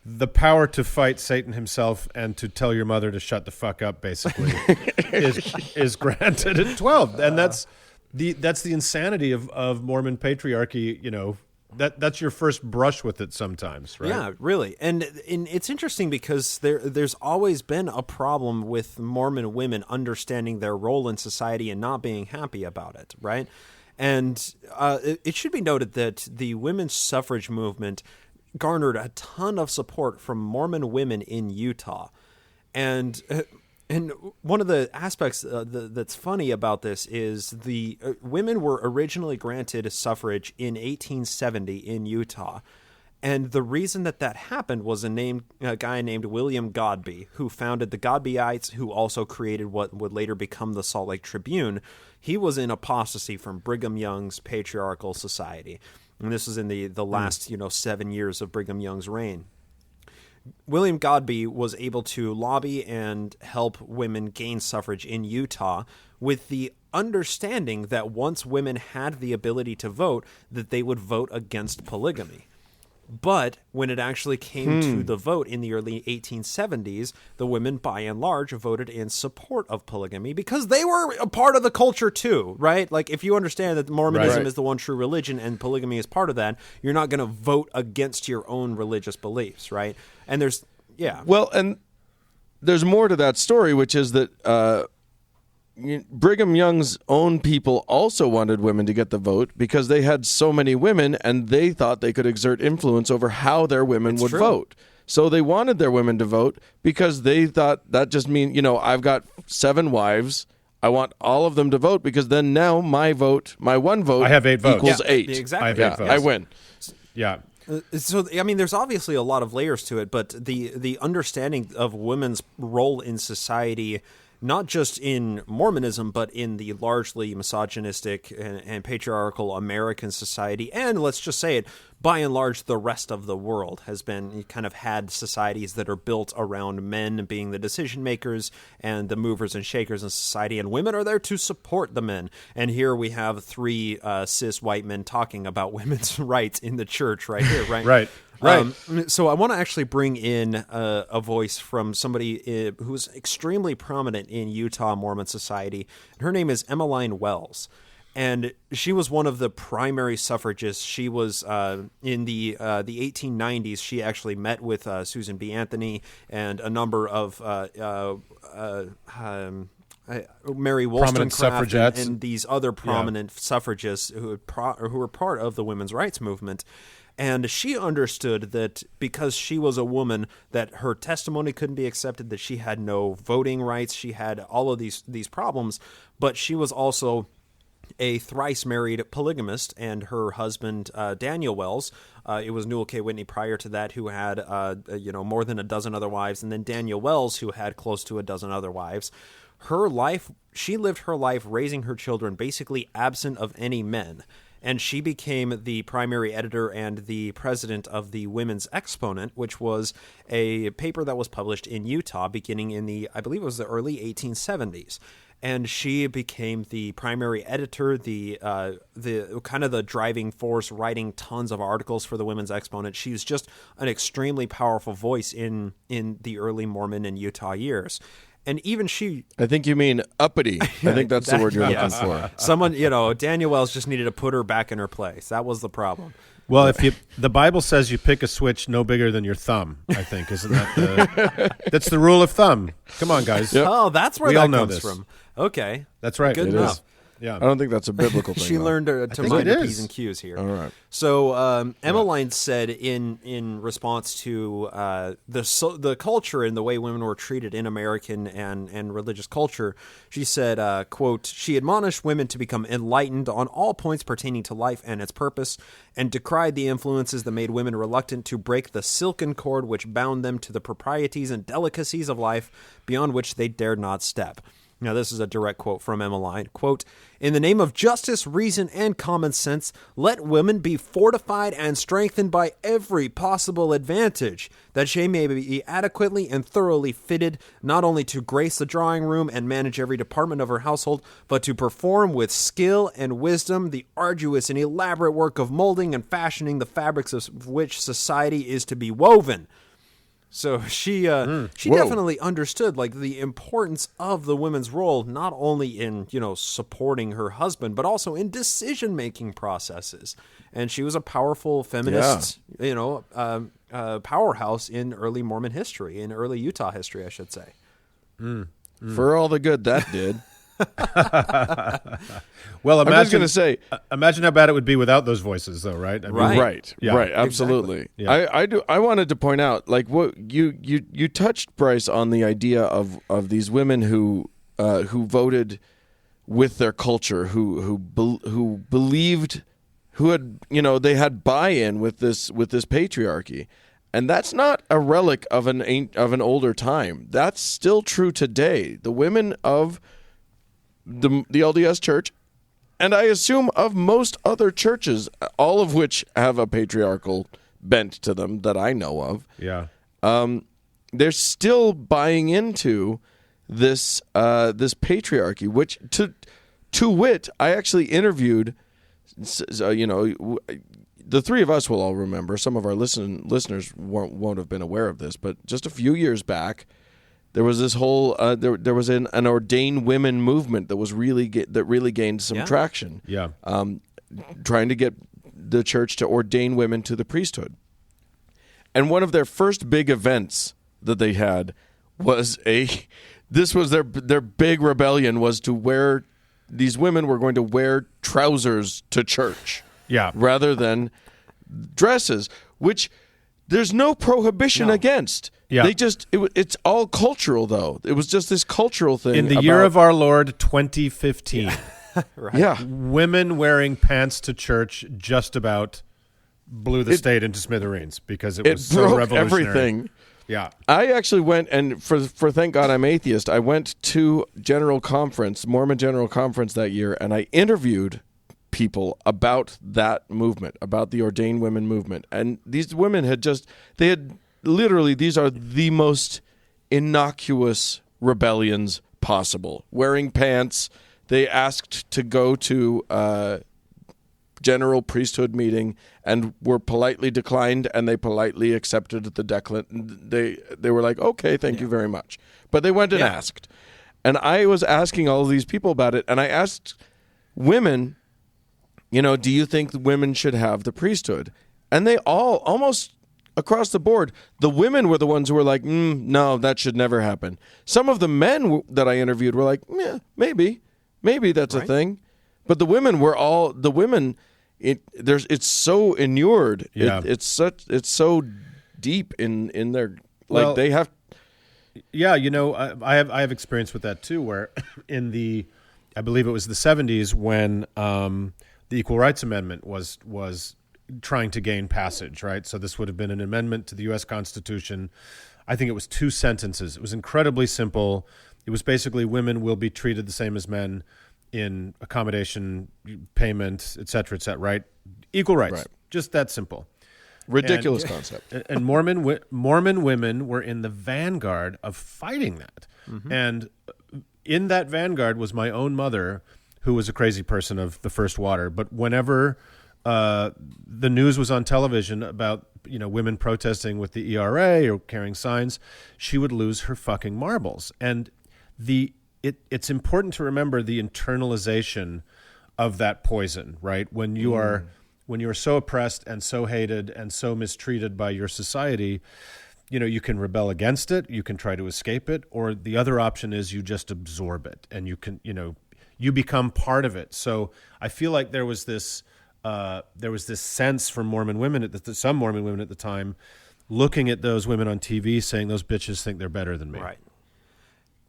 the power to fight Satan himself and to tell your mother to shut the fuck up, basically, is granted at 12. And that's the insanity of Mormon patriarchy, That's your first brush with it sometimes, right? Yeah, really. And it's interesting because there's always been a problem with Mormon women understanding their role in society and not being happy about it, right? And it should be noted that the women's suffrage movement garnered a ton of support from Mormon women in Utah. And one of the aspects that's funny about this is the women were originally granted suffrage in 1870 in Utah. And the reason that happened was a guy named William Godbey, who founded the Godbeyites, who also created what would later become the Salt Lake Tribune. He was in apostasy from Brigham Young's patriarchal society. And this was in the last 7 years of Brigham Young's reign. William Godbey was able to lobby and help women gain suffrage in Utah with the understanding that once women had the ability to vote, that they would vote against polygamy. But when it actually came to the vote in the early 1870s, the women, by and large, voted in support of polygamy because they were a part of the culture too, right? Like, if you understand that Mormonism is the one true religion and polygamy is part of that, you're not going to vote against your own religious beliefs, right? And there's more to that story, which is that, Brigham Young's own people also wanted women to get the vote because they had so many women, and they thought they could exert influence over how their women would vote. So they wanted their women to vote because they thought that just means, I've got 7 wives. I want all of them to vote because then now my one vote I have 8 votes. equals 8. Exactly. I have 8 votes. I win. Yeah. So, I mean, there's obviously a lot of layers to it, but the understanding of women's role in society, not just in Mormonism, but in the largely misogynistic and patriarchal American society, and let's just say it, by and large, the rest of the world has been kind of had societies that are built around men being the decision makers and the movers and shakers in society, and women are there to support the men. And here we have 3 cis white men talking about women's rights in the church right here, right? Right. So I want to actually bring in a voice from somebody who's extremely prominent in Utah Mormon society. Her name is Emmeline Wells. And she was one of the primary suffragists. She was in the 1890s. She actually met with Susan B. Anthony and a number of Mary Wollstonecraft and these other prominent suffragists who were part of the women's rights movement. And she understood that because she was a woman, that her testimony couldn't be accepted, that she had no voting rights, she had all of these problems, but she was also a thrice married polygamist, and her husband Daniel Wells, it was Newell K. Whitney prior to that, who had more than a dozen other wives, and then Daniel Wells, who had close to a dozen other wives. She lived her life raising her children basically absent of any men. And she became the primary editor and the president of the Women's Exponent, which was a paper that was published in Utah beginning in I believe it was the early 1870s. And she became the primary editor, the kind of the driving force, writing tons of articles for the Women's Exponent. She was just an extremely powerful voice in the early Mormon and Utah years. And even she... I think you mean uppity. I think that's the word you're looking for. Someone, Daniel Wells just needed to put her back in her place. That was the problem. Well, the Bible says you pick a switch no bigger than your thumb, I think. Isn't that that's the rule of thumb? Come on, guys. Yep. Oh, that's where we that all know comes this. from. Okay. That's right. Good enough. Is. Yeah. I don't think that's a biblical thing. She learned to mind the P's and Q's here. All right. So Emmeline said in response to the culture and the way women were treated in American and religious culture, she said, quote, she admonished women to become enlightened on all points pertaining to life and its purpose, and decried the influences that made women reluctant to break the silken cord which bound them to the proprieties and delicacies of life beyond which they dared not step. Now, this is a direct quote from Emmeline. Quote, in the name of justice, reason, and common sense, let women be fortified and strengthened by every possible advantage, that she may be adequately and thoroughly fitted not only to grace the drawing room and manage every department of her household, but to perform with skill and wisdom the arduous and elaborate work of molding and fashioning the fabrics of which society is to be woven. So she definitely understood the importance of the women's role, not only in supporting her husband, but also in decision making processes. And she was a powerful feminist, powerhouse in early Mormon history, in early Utah history, I should say. For all the good that did. Well, I'm just going to say, imagine how bad it would be without those voices, though, right? I mean, right, absolutely. Exactly. Yeah. I wanted to point out, what you touched, Bryce, on the idea of these women who voted with their culture, who believed, who had they had buy-in with this patriarchy. And that's not a relic of an older time. That's still true today. The women of the LDS Church, and I assume of most other churches, all of which have a patriarchal bent to them that I know of. Yeah. They're still buying into this patriarchy, which to wit, I actually interviewed. The three of us will all remember. Some of our listeners won't have been aware of this, but just a few years back, there was this whole there was an ordained women movement that was really gained some traction. Yeah, trying to get the church to ordain women to the priesthood. And one of their first big events that they had was This was their big rebellion, was to wear, these women were going to wear trousers to church. Yeah. Rather than dresses, which there's no prohibition against. Yeah. They just, it's all cultural, though. It was just this cultural thing. In the year of our Lord, 2015. Right. Yeah. Women wearing pants to church just about blew the state into smithereens because it was so broke revolutionary. everything. Yeah. I actually went, and for thank God I'm atheist, I went to Mormon General Conference that year, and I interviewed people about that movement, about the ordained women movement. And these women literally, these are the most innocuous rebellions possible. Wearing pants. They asked to go to a general priesthood meeting and were politely declined, and they politely accepted the They were like, okay, thank you very much. But they went and asked. And I was asking all of these people about it, and I asked women, do you think women should have the priesthood? And they all, almost across the board, the women were the ones who were like, no, that should never happen. Some of the men that I interviewed were like, yeah, maybe that's a thing. But the women it's so inured. Yeah. It's so deep in their, Well, they have. Yeah, I have experience with that too, where I believe it was the 70s when the Equal Rights Amendment was trying to gain passage, right? So this would have been an amendment to the U.S. Constitution. I think it was 2 sentences. It was incredibly simple. It was basically women will be treated the same as men in accommodation, payment, et cetera, right? Equal rights, Right. Just that simple. Ridiculous concept. And Mormon women were in the vanguard of fighting that. Mm-hmm. And in that vanguard was my own mother, who was a crazy person of the first water. But whenever the news was on television about women protesting with the ERA or carrying signs, she would lose her fucking marbles. And it's important to remember the internalization of that poison, right? When you are so oppressed and so hated and so mistreated by your society, you can rebel against it, you can try to escape it, or the other option is you just absorb it and you become part of it. So I feel like there was this sense from Mormon women some Mormon women at the time looking at those women on TV saying those bitches think they're better than me. Right.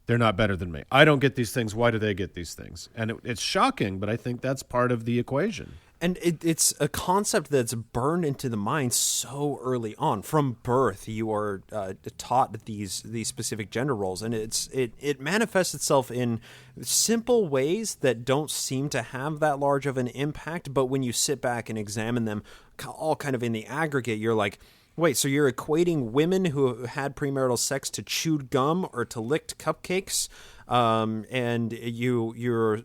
They're not better than me. I don't get these things. Why do they get these things? And it's shocking, but I think that's part of the equation. And it's a concept that's burned into the mind so early on. From birth, you are taught these specific gender roles, and it manifests itself in simple ways that don't seem to have that large of an impact. But when you sit back and examine them, all kind of in the aggregate, you're like, wait, so you're equating women who had premarital sex to chewed gum or to licked cupcakes, and you're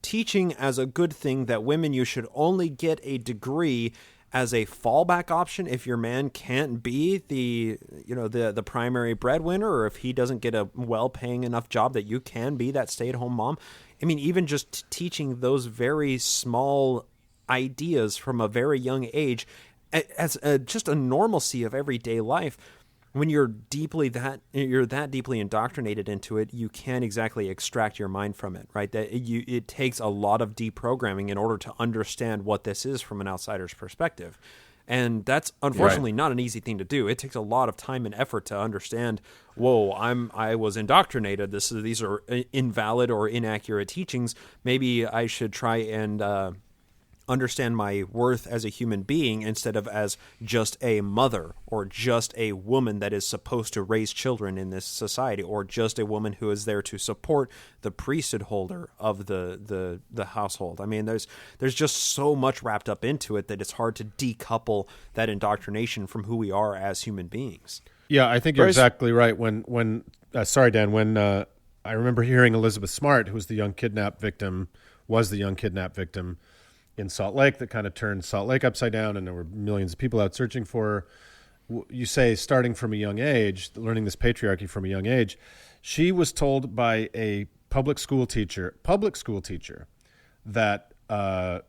teaching as a good thing that you should only get a degree as a fallback option if your man can't be the primary breadwinner, or if he doesn't get a well-paying enough job that you can be that stay-at-home mom. I mean, even just teaching those very small ideas from a very young age as just a normalcy of everyday life. When you're that deeply indoctrinated into it, you can't exactly extract your mind from it, right? It takes a lot of deprogramming in order to understand what this is from an outsider's perspective. And that's unfortunately not an easy thing to do. It takes a lot of time and effort to understand, whoa, I was indoctrinated. These are invalid or inaccurate teachings. Maybe I should try and understand my worth as a human being instead of as just a mother or just a woman that is supposed to raise children in this society, or just a woman who is there to support the priesthood holder of the household. I mean, there's just so much wrapped up into it that it's hard to decouple that indoctrination from who we are as human beings. Yeah, I think you're exactly right. When sorry, Dan, when I remember hearing Elizabeth Smart, who was the young kidnap victim in Salt Lake, that kind of turned Salt Lake upside down, and there were millions of people out searching for her. You say starting from a young age, learning this patriarchy from a young age, she was told by a public school teacher that a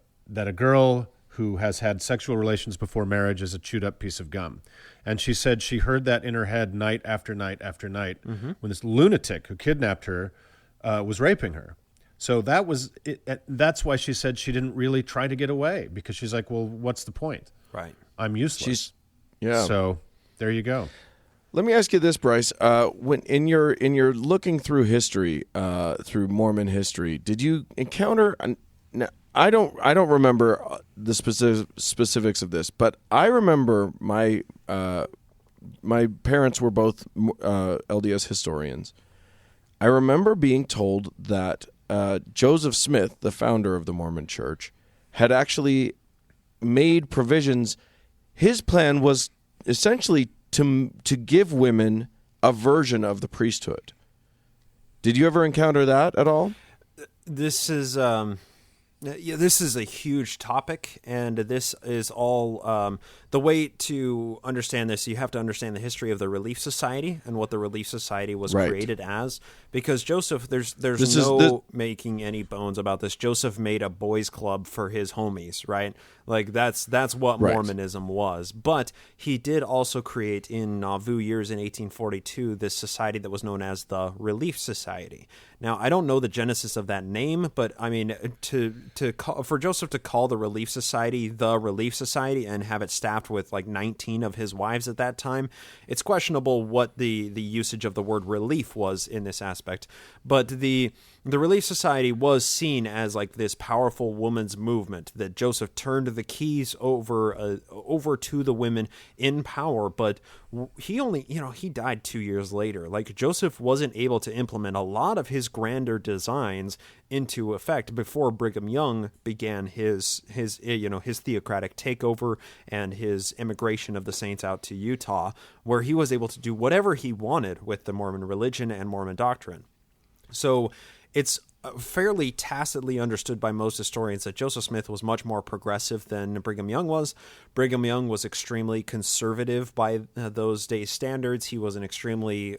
girl who has had sexual relations before marriage is a chewed up piece of gum. And she said she heard that in her head night after night after night when this lunatic who kidnapped her was raping her. So that was it. That's why she said she didn't really try to get away, because she's like, well, what's the point? Right. I'm useless. Yeah. So there you go. Let me ask you this, Bryce. When in your looking through history, through Mormon history, did you encounter? Now, I don't remember the specifics of this, but I remember my parents were both LDS historians. I remember being told that Joseph Smith, the founder of the Mormon Church, had actually made provisions. His plan was essentially to give women a version of the priesthood. Did you ever encounter that at all? This is this is a huge topic, and this is all the way to understand this. You have to understand the history of the Relief Society and what the Relief Society was created as. Because Joseph, there's no making any bones about this. Joseph made a boys' club for his homies, right? Like that's what Mormonism was. But he did also create in Nauvoo years in 1842 this society that was known as the Relief Society. Now, I don't know the genesis of that name, but I mean, for Joseph to call the Relief Society and have it staffed with like 19 of his wives at that time, it's questionable what the usage of the word relief was in this aspect. But the Relief Society was seen as like this powerful woman's movement that Joseph turned the keys over to the women in power. But he died 2 years later. Like, Joseph wasn't able to implement a lot of his grander designs into effect before Brigham Young began his theocratic takeover and his immigration of the saints out to Utah, where he was able to do whatever he wanted with the Mormon religion and Mormon doctrine. So it's fairly tacitly understood by most historians that Joseph Smith was much more progressive than Brigham Young was. Brigham Young was extremely conservative by those days' standards. He was an extremely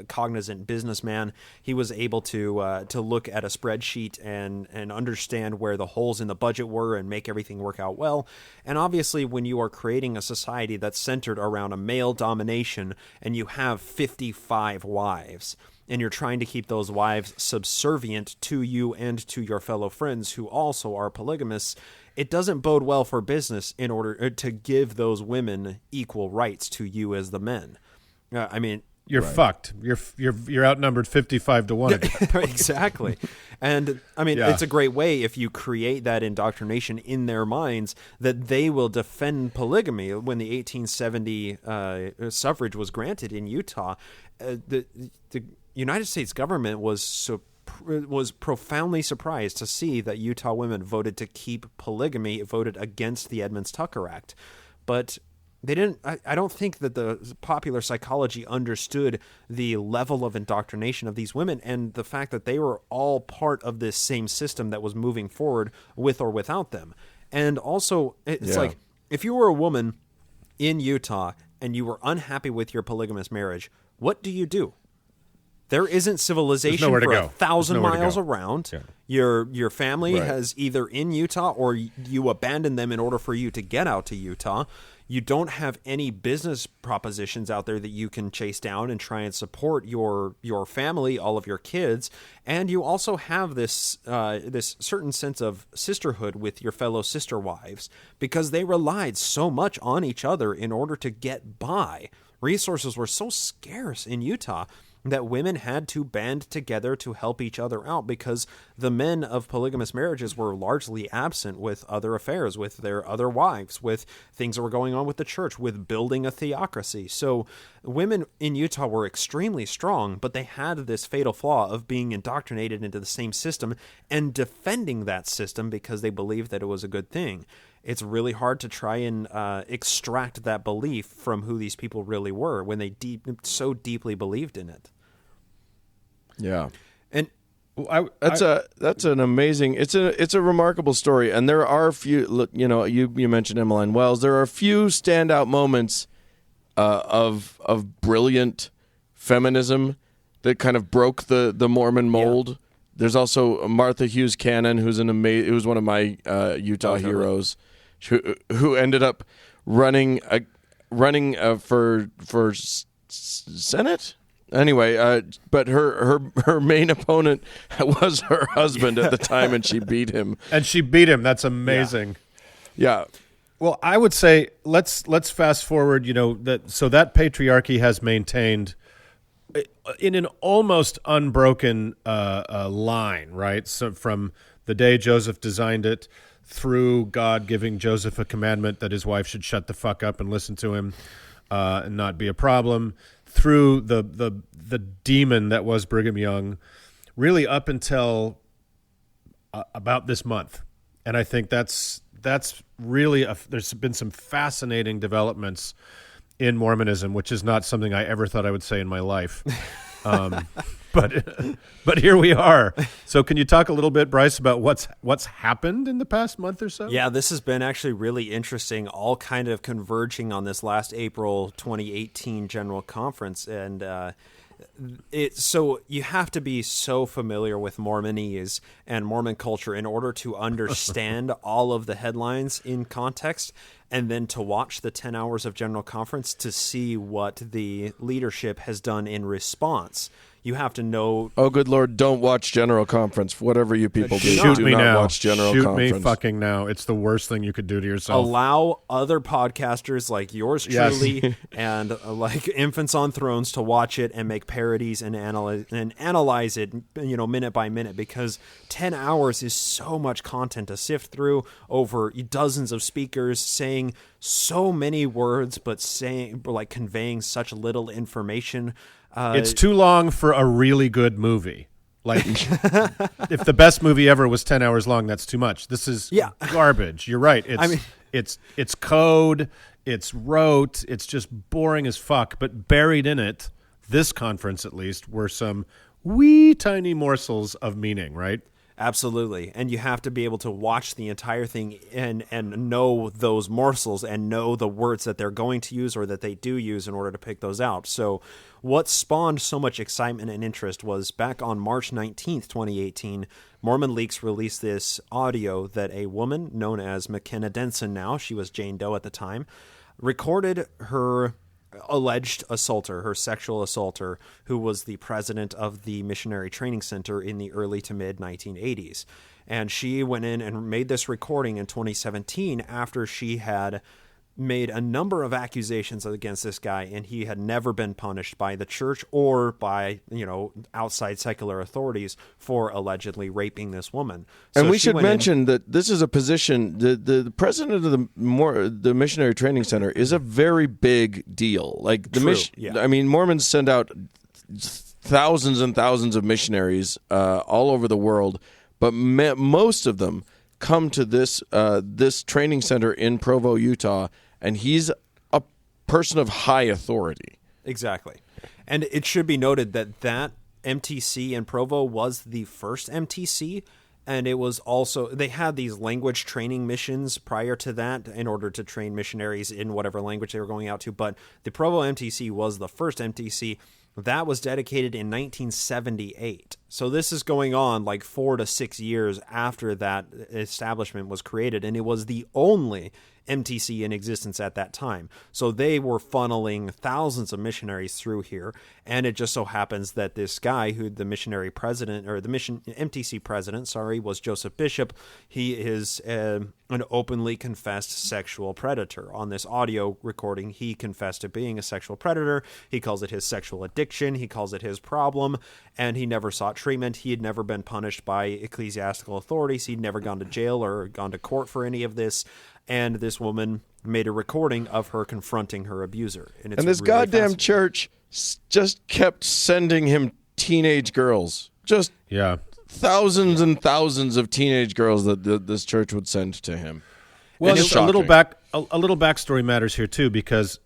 cognizant businessman. He was able to look at a spreadsheet and understand where the holes in the budget were and make everything work out well. And obviously, when you are creating a society that's centered around a male domination and you have 55 wives, and you're trying to keep those wives subservient to you and to your fellow friends who also are polygamists, it doesn't bode well for business in order to give those women equal rights to you as the men. I mean, you're fucked. You're outnumbered 55 to 1 again. Exactly. And I mean, it's a great way if you create that indoctrination in their minds that they will defend polygamy. When the 1870 suffrage was granted in Utah, the United States government was profoundly surprised to see that Utah women voted to keep polygamy, voted against the Edmunds-Tucker Act. But they didn't. I don't think that the popular psychology understood the level of indoctrination of these women and the fact that they were all part of this same system that was moving forward with or without them. And also, it's like, if you were a woman in Utah and you were unhappy with your polygamous marriage, what do? There isn't civilization for 1,000 miles around. Yeah. Your family has either in Utah or you abandon them in order for you to get out to Utah. You don't have any business propositions out there that you can chase down and try and support your family, all of your kids. And you also have this certain sense of sisterhood with your fellow sister wives because they relied so much on each other in order to get by. Resources were so scarce in Utah that women had to band together to help each other out because the men of polygamous marriages were largely absent with other affairs, with their other wives, with things that were going on with the church, with building a theocracy. So women in Utah were extremely strong, but they had this fatal flaw of being indoctrinated into the same system and defending that system because they believed that it was a good thing. It's really hard to try and extract that belief from who these people really were when they so deeply believed in it. Yeah, and that's an amazing. It's a remarkable story, and there are a few. Look, you mentioned Emmeline Wells. There are a few standout moments of brilliant feminism that kind of broke the Mormon mold. Yeah. There's also Martha Hughes Cannon, who's one of my Utah heroes. who ended up running for Senate. Anyway, but her main opponent was her husband at the time, and she beat him. That's amazing. Yeah. Well, I would say let's fast forward. That patriarchy has maintained in an almost unbroken line, right? So from the day Joseph designed it, through God giving Joseph a commandment that his wife should shut the fuck up and listen to him and not be a problem, through the demon that was Brigham Young, really up until about this month. And I think that's really there's been some fascinating developments in Mormonism, which is not something I ever thought I would say in my life. But here we are. So can you talk a little bit, Bryce, about what's happened in the past month or so? Yeah, this has been actually really interesting, all kind of converging on this last April 2018 General Conference. And so you have to be so familiar with Mormonese and Mormon culture in order to understand all of the headlines in context, and then to watch the 10 hours of General Conference to see what the leadership has done in response. You have to know. Oh, good Lord! Don't watch General Conference. Whatever you people do, Shoot do me not now. watch General Shoot Conference. me fucking now. It's the worst thing you could do to yourself. Allow other podcasters like yours truly and like Infants on Thrones to watch it and make parodies and analyze it, minute by minute, because 10 hours is so much content to sift through over dozens of speakers saying so many words, but conveying such little information. It's too long for a really good movie. Like, if the best movie ever was 10 hours long, that's too much. This is garbage. You're right. It's code. It's rote. It's just boring as fuck. But buried in it, this conference at least, were some wee tiny morsels of meaning, right? Absolutely. And you have to be able to watch the entire thing and know those morsels and know the words that they're going to use or that they do use in order to pick those out. So what spawned so much excitement and interest was back on March 19th, 2018, Mormon Leaks released this audio that a woman known as McKenna Denson now, she was Jane Doe at the time, recorded her alleged assaulter, her sexual assaulter, who was the president of the Missionary Training Center in the early to mid 1980s. And she went in and made this recording in 2017 after she had made a number of accusations against this guy, and he had never been punished by the church or by, outside secular authorities for allegedly raping this woman. So and we should mention that this is a position, the president of the Missionary Training Center is a very big deal. Like Mormons send out thousands and thousands of missionaries all over the world, but most of them come to this training center in Provo, Utah, and he's a person of high authority. Exactly. And it should be noted that MTC in Provo was the first MTC, and it was also, they had these language training missions prior to that in order to train missionaries in whatever language they were going out to, but the Provo MTC was the first MTC. That was dedicated in 1978. So this is going on like 4 to 6 years after that establishment was created, and it was the only MTC in existence at that time. So they were funneling thousands of missionaries through here, and it just so happens that this guy who the missionary president, or the MTC president, was Joseph Bishop. He is an openly confessed sexual predator. On this audio recording, he confessed to being a sexual predator. He calls it his sexual addiction. He calls it his problem, and he never sought treatment. He had never been punished by ecclesiastical authorities. He'd never gone to jail or gone to court for any of this. And this woman made a recording of her confronting her abuser. And this really goddamn church just kept sending him teenage girls. Just thousands and thousands of teenage girls that this church would send to him. Well, a little backstory matters here too, because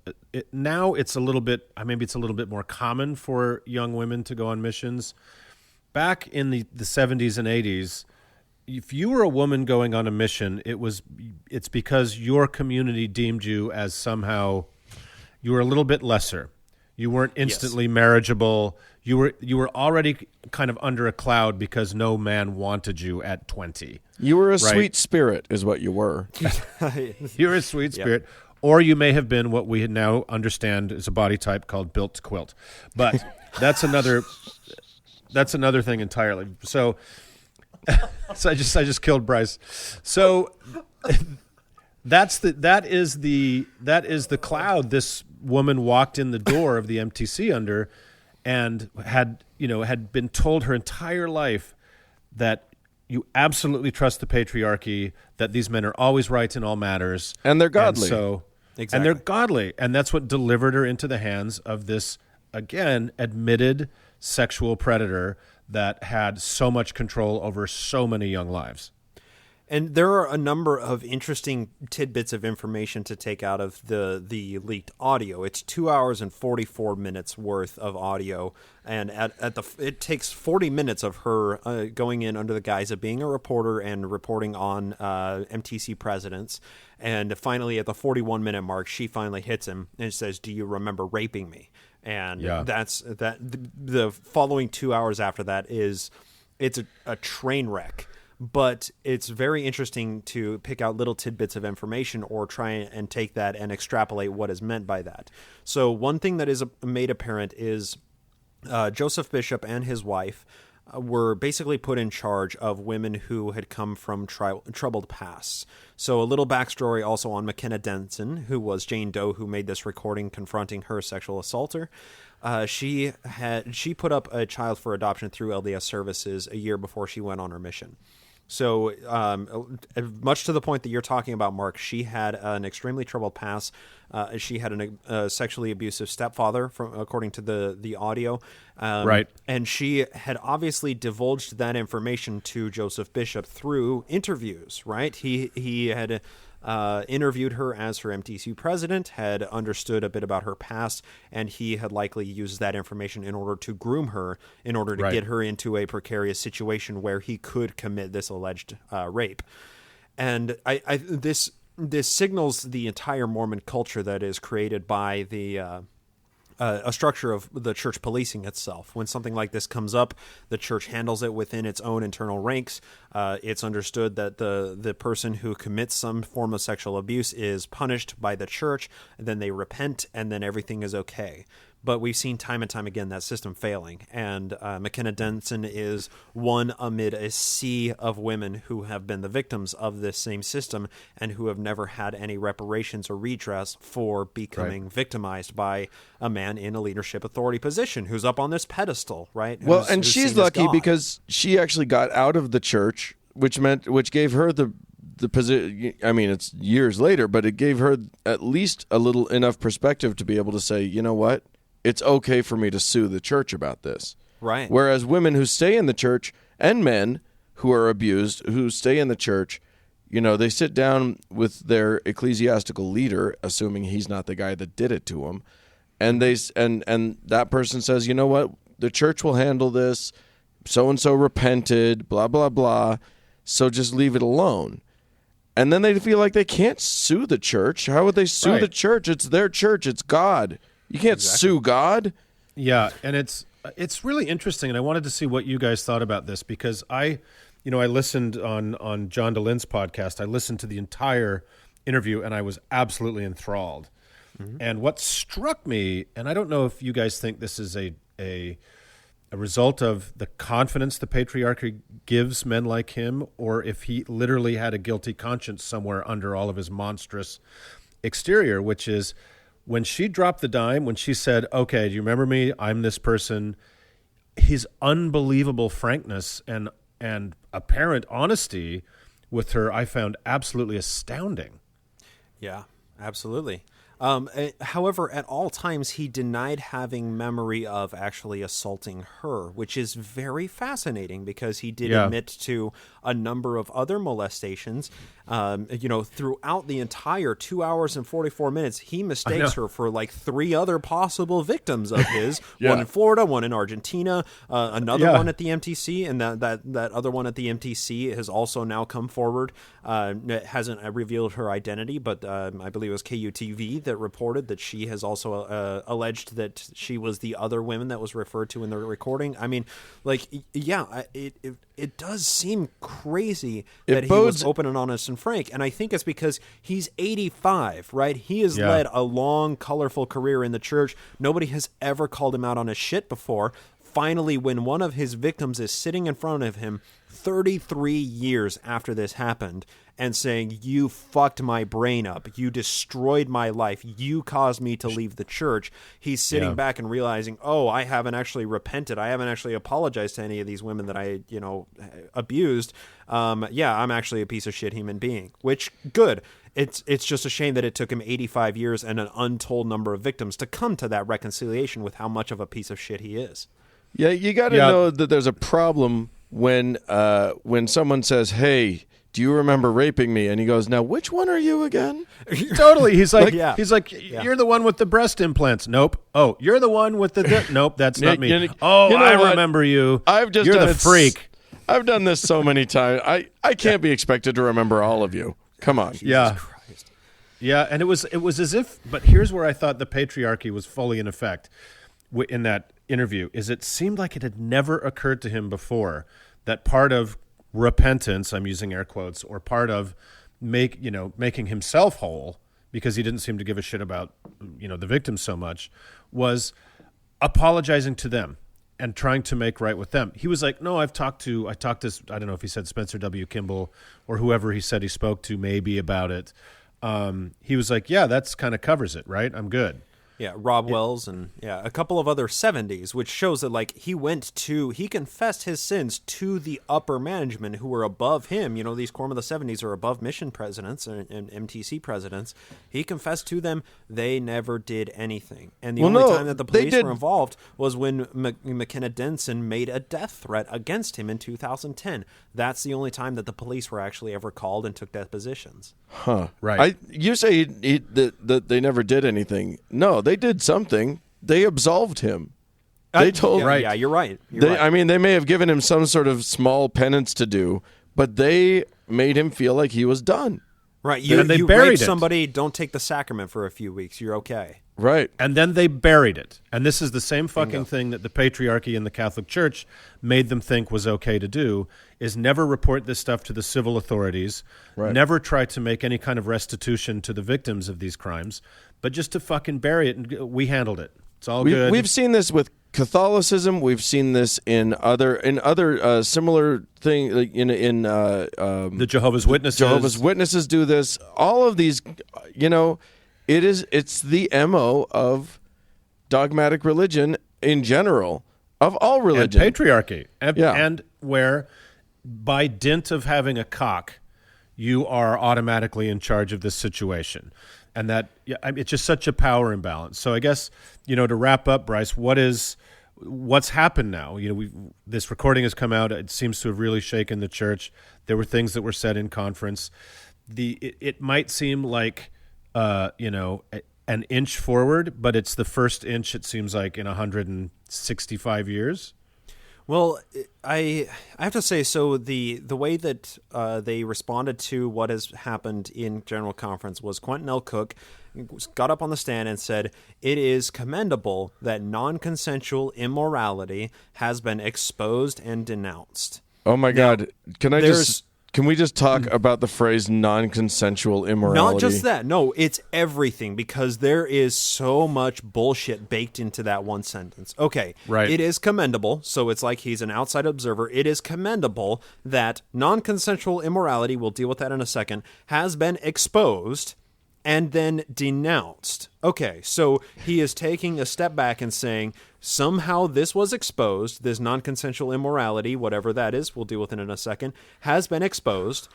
now it's a little bit, maybe it's a little bit more common for young women to go on missions. Back in the 70s and 80s, if you were a woman going on a mission, it's because your community deemed you as somehow you were a little bit lesser. You weren't instantly marriageable. You were already kind of under a cloud because no man wanted you at 20. You were a sweet spirit, is what you were. You were a sweet spirit. Or you may have been what we now understand is a body type called built to quilt. But that's another thing entirely. So I just killed Bryce. So that is the cloud this woman walked in the door of the MTC under, and had been told her entire life that you absolutely trust the patriarchy, that these men are always right in all matters, and they're godly. Exactly. And they're godly, and that's what delivered her into the hands of this, again, admitted sexual predator that had so much control over so many young lives. And there are a number of interesting tidbits of information to take out of the leaked audio. It's 2 hours and 44 minutes worth of audio, and it takes 40 minutes of her going in under the guise of being a reporter and reporting on MTC presidents. And finally, at the 41-minute mark, she finally hits him and says, "Do you remember raping me?" And that's that. The following 2 hours after that it's a train wreck. But it's very interesting to pick out little tidbits of information or try and take that and extrapolate what is meant by that. So one thing that is made apparent is Joseph Bishop and his wife were basically put in charge of women who had come from troubled pasts. So a little backstory also on McKenna Denson, who was Jane Doe, who made this recording confronting her sexual assaulter. She put up a child for adoption through LDS Services a year before she went on her mission. So much to the point that you're talking about, Mark, she had an extremely troubled past. She had a sexually abusive stepfather, according to the audio. Right. And she had obviously divulged that information to Joseph Bishop through interviews, right? He had interviewed her as her MTC president, had understood a bit about her past, and he had likely used that information in order to groom her, in order to get her into a precarious situation where he could commit this alleged rape. And this signals the entire Mormon culture that is created by a structure of the church policing itself. When something like this comes up, the church handles it within its own internal ranks. It's understood that the person who commits some form of sexual abuse is punished by the church, and then they repent, and then everything is okay. But we've seen time and time again that system failing. And McKenna Denson is one amid a sea of women who have been the victims of this same system and who have never had any reparations or redress for becoming victimized by a man in a leadership authority position who's up on this pedestal, right? Well, and she's lucky because she actually got out of the church, which gave her the position. I mean, it's years later, but it gave her at least a little enough perspective to be able to say, you know what? It's okay for me to sue the church about this. Right. Whereas women who stay in the church and men who are abused, who stay in the church, they sit down with their ecclesiastical leader, assuming he's not the guy that did it to them, and and that person says, you know what, the church will handle this. So-and-so repented, blah, blah, blah. So just leave it alone. And then they feel like they can't sue the church. How would they sue the church? It's their church. It's God. You can't sue God. Yeah, and it's really interesting, and I wanted to see what you guys thought about this because I listened on John DeLynne's podcast. I listened to the entire interview, and I was absolutely enthralled. Mm-hmm. And what struck me, and I don't know if you guys think this is a result of the confidence the patriarchy gives men like him, or if he literally had a guilty conscience somewhere under all of his monstrous exterior, which is when she dropped the dime, when she said, okay, do you remember me? I'm this person. His unbelievable frankness and apparent honesty with her, I found absolutely astounding. Yeah, absolutely. However, at all times, he denied having memory of actually assaulting her, which is very fascinating because he did admit to a number of other molestations. Throughout the entire 2 hours and 44 minutes, he mistakes her for like 3 other possible victims of his. One in Florida, one in Argentina, another one at the MTC, and that other one at the MTC has also now come forward. It hasn't revealed her identity, but I believe it was KUTV that reported that she has also alleged that she was the other woman that was referred to in the recording. I mean, like, yeah, it does seem crazy that he was open and honest and frank. And I think it's because he's 85, right? He has led a long, colorful career in the church. Nobody has ever called him out on his shit before. Finally, when one of his victims is sitting in front of him 33 years after this happened and saying, you fucked my brain up, you destroyed my life, you caused me to leave the church, he's sitting back and realizing, oh, I haven't actually repented, I haven't actually apologized to any of these women that I, abused. I'm actually a piece of shit human being, which, good. It's just a shame that it took him 85 years and an untold number of victims to come to that reconciliation with how much of a piece of shit he is. Yeah, you got to know that there's a problem when someone says, "Hey, do you remember raping me?" And he goes, "Now, which one are you again?" Totally. He's like, you're the one with the breast implants. Nope. Oh, you're the one with the nope. That's not me. I remember you. You're the freak. I've done this so many times. I can't be expected to remember all of you. Come on. Jesus Christ. Yeah, and it was as if. But here's where I thought the patriarchy was fully in effect in that interview. Is it seemed like it had never occurred to him before that part of repentance, I'm using air quotes, or part of making himself whole, because he didn't seem to give a shit about the victims so much, was apologizing to them and trying to make right with them. He was like, no, I talked to I don't know if he said Spencer W. Kimball or whoever he said he spoke to maybe about it. He was like, yeah, that's kind of covers it, right? I'm good. Yeah, Rob Wells and a couple of other 70s, which shows that he confessed his sins to the upper management who were above him. These Quorum of the 70s are above mission presidents and MTC presidents. He confessed to them. They never did anything. And the only time that the police were involved was when McKenna Denson made a death threat against him in 2010. That's the only time that the police were actually ever called and took depositions. Huh. Right. You say that they never did anything. No, they did something. They absolved him. They told. Yeah, you're right. Right. I mean, they may have given him some sort of small penance to do, but they made him feel like he was done. Right. You buried rape it. somebody, don't take the sacrament for a few weeks. You're okay. Right. And then they buried it. And this is the same fucking thing that the patriarchy and the Catholic Church made them think was okay to do, is never report this stuff to the civil authorities, never try to make any kind of restitution to the victims of these crimes, but just to fucking bury it. And we handled it. It's all good. We've seen this with Catholicism. We've seen this in other similar things, like in the Jehovah's Witnesses. Jehovah's Witnesses do this. All of these, it's the MO of dogmatic religion in general, of all religion. And patriarchy. And where by dint of having a cock, you are automatically in charge of this situation. And that it's just such a power imbalance. So I guess, to wrap up, Bryce, what's happened now? This recording has come out. It seems to have really shaken the church. There were things that were said in conference. It might seem like, an inch forward, but it's the first inch, it seems like, in 165 years. Well, I have to say, so the way that they responded to what has happened in General Conference was Quentin L. Cook got up on the stand and said, it is commendable that non-consensual immorality has been exposed and denounced. Oh my God. Can we just talk about the phrase non-consensual immorality? Not just that. No, it's everything, because there is so much bullshit baked into that one sentence. Okay, right. It is commendable, so it's like he's an outside observer. It is commendable that non-consensual immorality, we'll deal with that in a second, has been exposed and then denounced. Okay, so he is taking a step back and saying, somehow this was exposed, this non-consensual immorality, whatever that is, we'll deal with it in a second, has been exposed,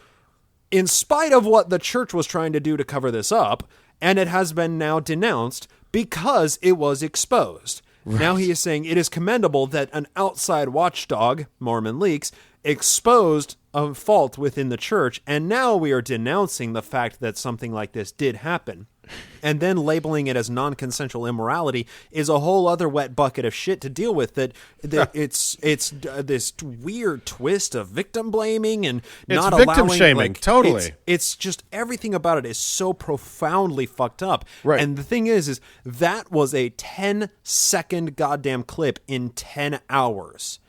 in spite of what the church was trying to do to cover this up, and it has been now denounced because it was exposed. Right. Now he is saying it is commendable that an outside watchdog, Mormon Leaks, exposed a fault within the church, and now we are denouncing the fact that something like this did happen. And then labeling it as non-consensual immorality is a whole other wet bucket of shit to deal with. That it's this weird twist of victim blaming and not victim allowing, shaming. Totally, it's just everything about it is so profoundly fucked up. Right. And the thing is that was a 10-second goddamn clip in 10 hours.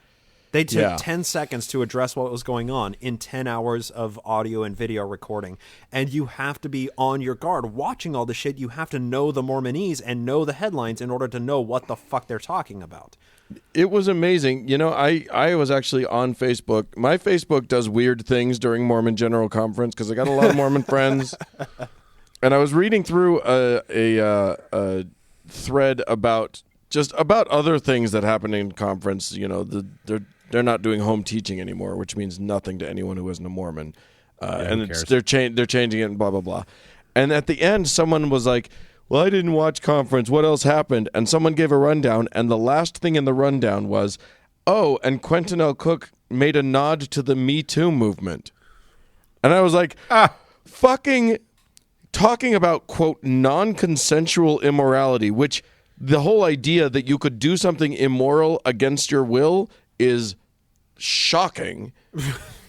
They took 10 seconds to address what was going on in 10 hours of audio and video recording. And you have to be on your guard. Watching all the shit, you have to know the Mormonese and know the headlines in order to know what the fuck they're talking about. It was amazing. You know, I was actually on Facebook. My Facebook does weird things during Mormon General Conference because I got a lot of Mormon friends. And I was reading through a thread about other things that happen in conference. You know, they're not doing home teaching anymore, which means nothing to anyone who isn't a Mormon. And they're changing it and blah, blah, blah. And at the end, someone was like, well, I didn't watch conference. What else happened? And someone gave a rundown. And the last thing in the rundown was, oh, and Quentin L. Cook made a nod to the Me Too movement. And I was like, fucking talking about, quote, non-consensual immorality, which the whole idea that you could do something immoral against your will is shocking.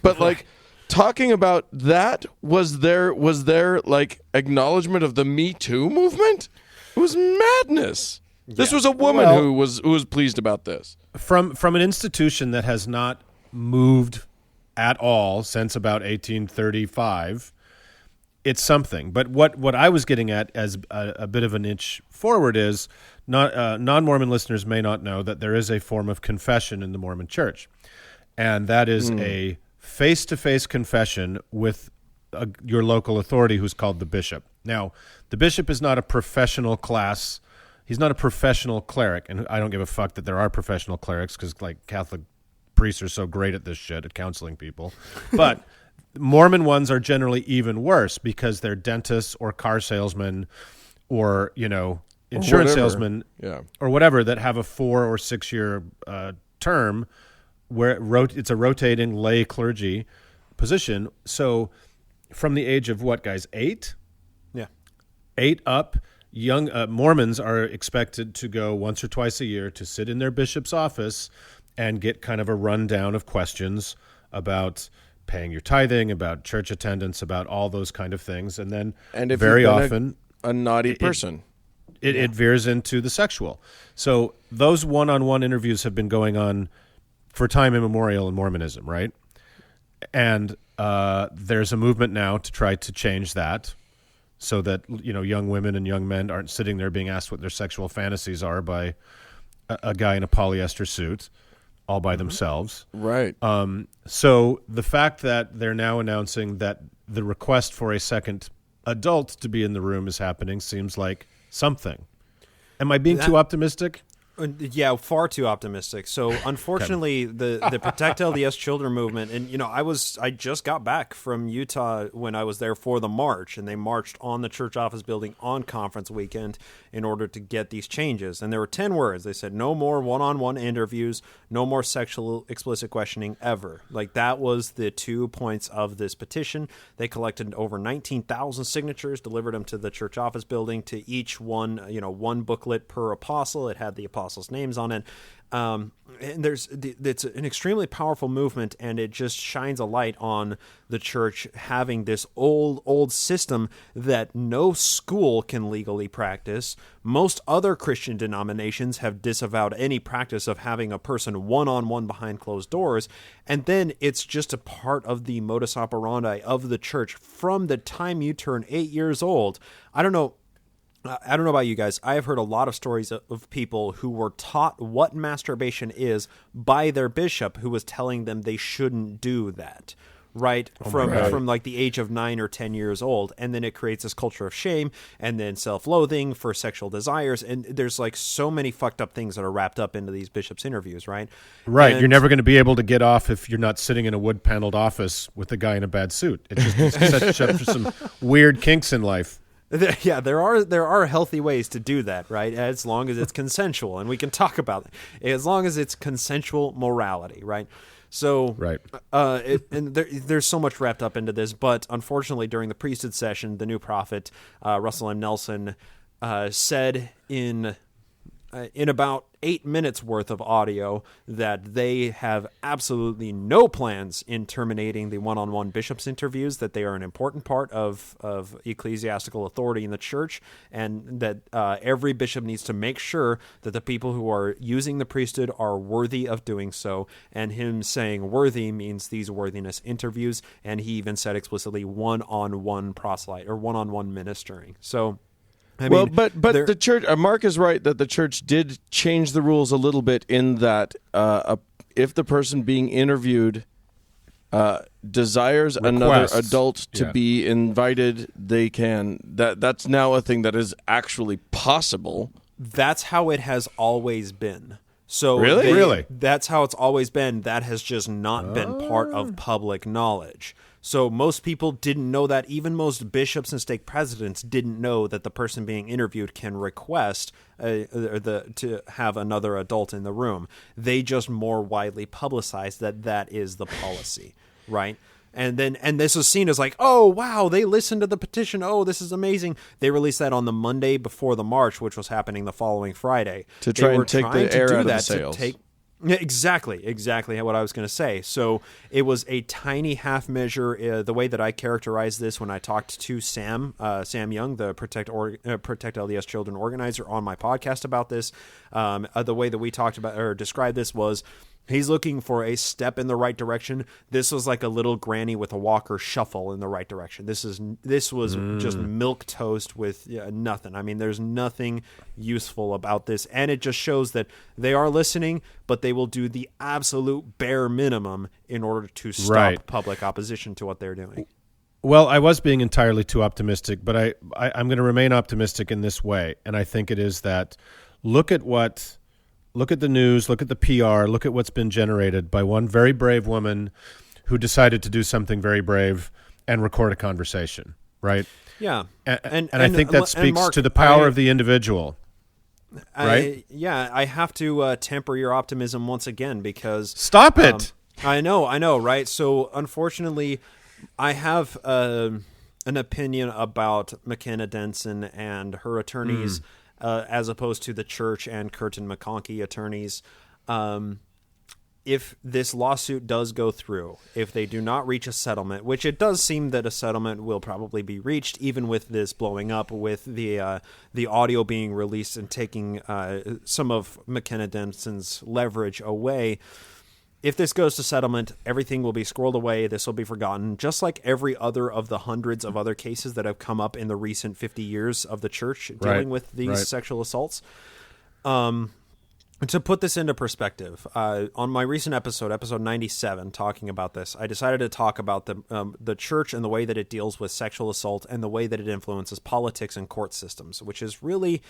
But like talking about that was there like acknowledgement of the Me Too movement? It was madness. Yeah. This was a woman who was pleased about this. From an institution that has not moved at all since about 1835, it's something. But what I was getting at as a bit of an inch forward is non-Mormon listeners may not know that there is a form of confession in the Mormon Church, and that is a face-to-face confession with your local authority, who's called the bishop. Now, the bishop is not a professional class. He's not a professional cleric, and I don't give a fuck that there are professional clerics because, like, Catholic priests are so great at this shit, at counseling people. But Mormon ones are generally even worse because they're dentists or car salesmen or, you know, insurance salesmen or whatever that have a 4 or 6 year term where it's a rotating lay clergy position. So from the age of what, guys, 8? Yeah. 8 up, young Mormons are expected to go once or twice a year to sit in their bishop's office and get kind of a rundown of questions about paying your tithing, about church attendance, about all those kind of things. And then if very often a naughty person. It veers into the sexual. So those one-on-one interviews have been going on for time immemorial in Mormonism, right? And there's a movement now to try to change that so that, you know, young women and young men aren't sitting there being asked what their sexual fantasies are by a guy in a polyester suit all by themselves. Right. So the fact that they're now announcing that the request for a second adult to be in the room is happening seems like something. Am I being too optimistic? Yeah, far too optimistic. So unfortunately, the Protect LDS Children movement, and you know, I just got back from Utah when I was there for the march, and they marched on the church office building on conference weekend in order to get these changes. And there were 10 words. They said no more one-on-one interviews, no more sexual explicit questioning ever. Like that was the 2 points of this petition. They collected over 19,000 signatures, delivered them to the church office building. To each one, you know, one booklet per apostle. It had the apostles' names on it. And it's an extremely powerful movement, and it just shines a light on the church having this old system that no school can legally practice. Most other Christian denominations have disavowed any practice of having a person one-on-one behind closed doors, and then it's just a part of the modus operandi of the church from the time you turn 8 years old. I don't know about you guys. I have heard a lot of stories of people who were taught what masturbation is by their bishop, who was telling them they shouldn't do that, right? From like the age of 9 or 10 years old. And then it creates this culture of shame and then self-loathing for sexual desires. And there's like so many fucked up things that are wrapped up into these bishops' interviews, right? Right. You're never going to be able to get off if you're not sitting in a wood-paneled office with a guy in a bad suit. It's sets up for some weird kinks in life. Yeah, there are healthy ways to do that, right? As long as it's consensual, and we can talk about it. As long as it's consensual morality, right? So, Right. and there's so much wrapped up into this, but unfortunately, during the priesthood session, the new prophet, Russell M. Nelson, said in about 8 minutes worth of audio that they have absolutely no plans in terminating the one-on-one bishops' interviews, that they are an important part of ecclesiastical authority in the church, and that every bishop needs to make sure that the people who are using the priesthood are worthy of doing so. And him saying worthy means these worthiness interviews, and he even said explicitly one-on-one proselyte or one-on-one ministering. So but the church, Mark is right that the church did change the rules a little bit in that if the person being interviewed desires another adult to be invited, they can. That's now a thing that is actually possible. That's how it has always been. So Really? That's how it's always been. That has just not been part of public knowledge. So most people didn't know that. Even most bishops and stake presidents didn't know that the person being interviewed can request to have another adult in the room. They just more widely publicized that is the policy, right? And this was seen as like, oh, wow, they listened to the petition. Oh, this is amazing. They released that on the Monday before the march, which was happening the following Friday. To try and take the air out of the sails. Exactly what I was going to say. So it was a tiny half measure. The way that I characterized this when I talked to Sam Young, the Protect LDS Children organizer, on my podcast about this, the way that we talked about or described this was, he's looking for a step in the right direction. This was like a little granny with a walker shuffle in the right direction. This was just milk toast with nothing. I mean, there's nothing useful about this, and it just shows that they are listening, but they will do the absolute bare minimum in order to stop public opposition to what they're doing. Well, I was being entirely too optimistic, but I'm going to remain optimistic in this way, and I think it is that look at the news, look at the PR, look at what's been generated by one very brave woman who decided to do something very brave and record a conversation, right? Yeah. And I think that speaks Mark, to the power of the individual, right? I have to temper your optimism once again because... Stop it! I know, right? So, unfortunately, I have an opinion about McKenna Denson and her attorneys... as opposed to the church and Curtin McConkie attorneys. If this lawsuit does go through, if they do not reach a settlement, which it does seem that a settlement will probably be reached, even with this blowing up, with the audio being released and taking some of McKenna Denson's leverage away. If this goes to settlement, everything will be squirreled away. This will be forgotten, just like every other of the hundreds of other cases that have come up in the recent 50 years of the church dealing with these sexual assaults. To put this into perspective, on my recent episode 97, talking about this, I decided to talk about the church and the way that it deals with sexual assault and the way that it influences politics and court systems, which is really...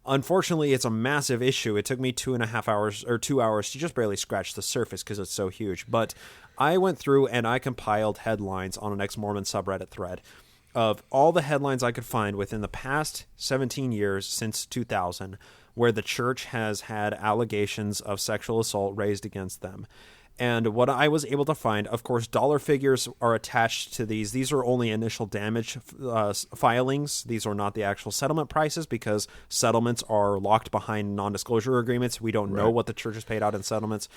Unfortunately, it's a massive issue. It took me 2.5 hours or 2 hours to just barely scratch the surface because it's so huge. But I went through and I compiled headlines on an ex-Mormon subreddit thread of all the headlines I could find within the past 17 years since 2000 where the church has had allegations of sexual assault raised against them. And what I was able to find, of course, dollar figures are attached to these. These are only initial damage filings. These are not the actual settlement prices because settlements are locked behind non-disclosure agreements. We don't know what the church has paid out in settlements.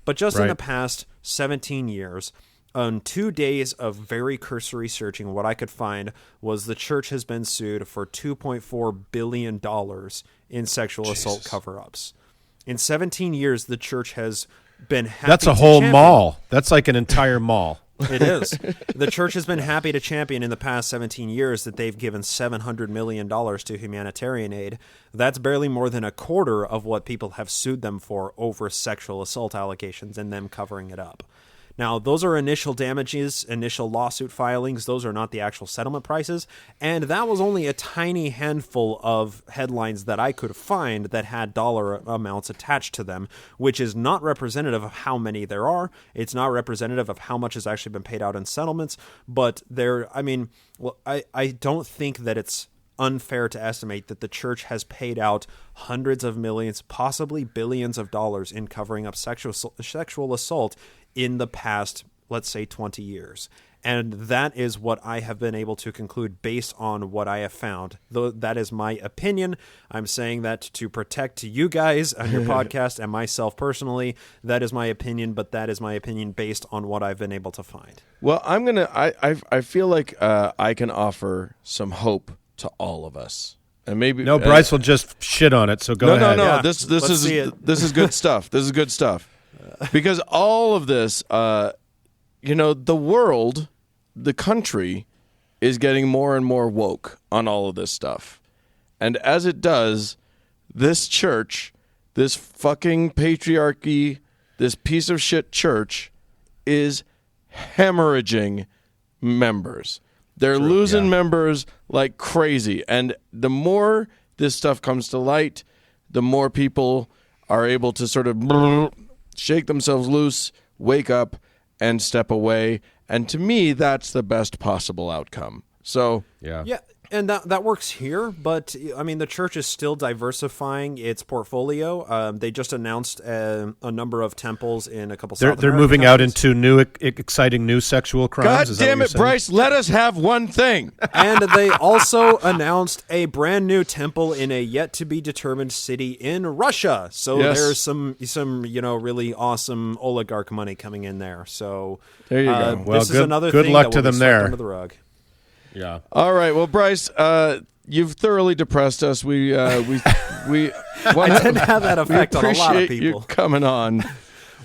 But just in the past 17 years, on 2 days of very cursory searching, what I could find was the church has been sued for $2.4 billion in sexual assault cover-ups. In 17 years, the church has... been happy. That's a whole mall. That's like an entire mall. It is. The church has been happy to champion in the past 17 years that they've given $700 million to humanitarian aid. That's barely more than a quarter of what people have sued them for over sexual assault allegations and them covering it up. Now, those are initial damages, initial lawsuit filings. Those are not the actual settlement prices. And that was only a tiny handful of headlines that I could find that had dollar amounts attached to them, which is not representative of how many there are. It's not representative of how much has actually been paid out in settlements. But I don't think that it's unfair to estimate that the church has paid out hundreds of millions, possibly billions of dollars in covering up sexual assault in the past, let's say, 20 years. And that is what I have been able to conclude based on what I have found. Though that is my opinion. I'm saying that to protect you guys on your podcast and myself personally. That is my opinion, but that is my opinion based on what I've been able to find. Well, I feel like I can offer some hope to all of us. And maybe No, Bryce will just shit on it, so go ahead. No. Yeah, This let's is see it. this is good stuff. This is good stuff. Because all of this, the world, the country, is getting more and more woke on all of this stuff. And as it does, this church, this fucking patriarchy, this piece of shit church is hemorrhaging members. They're losing members like crazy. And the more this stuff comes to light, the more people are able to sort of shake themselves loose, wake up, and step away. And to me, that's the best possible outcome. So, Yeah, and that works here, but I mean, the church is still diversifying its portfolio. They just announced a number of temples in a couple. They're moving out into new, exciting new sexual crimes. God Is that damn what it, you're saying? Bryce, let us have one thing. And they also announced a brand new temple in a yet to be determined city in Russia. So Yes. there's some really awesome oligarch money coming in there. So There you go. Well, this is good- another good thing luck that to will be them swept there. under the rug. Yeah. All right, well, Bryce, you've thoroughly depressed us. We I tend to have that effect on a lot of appreciate you people. coming on.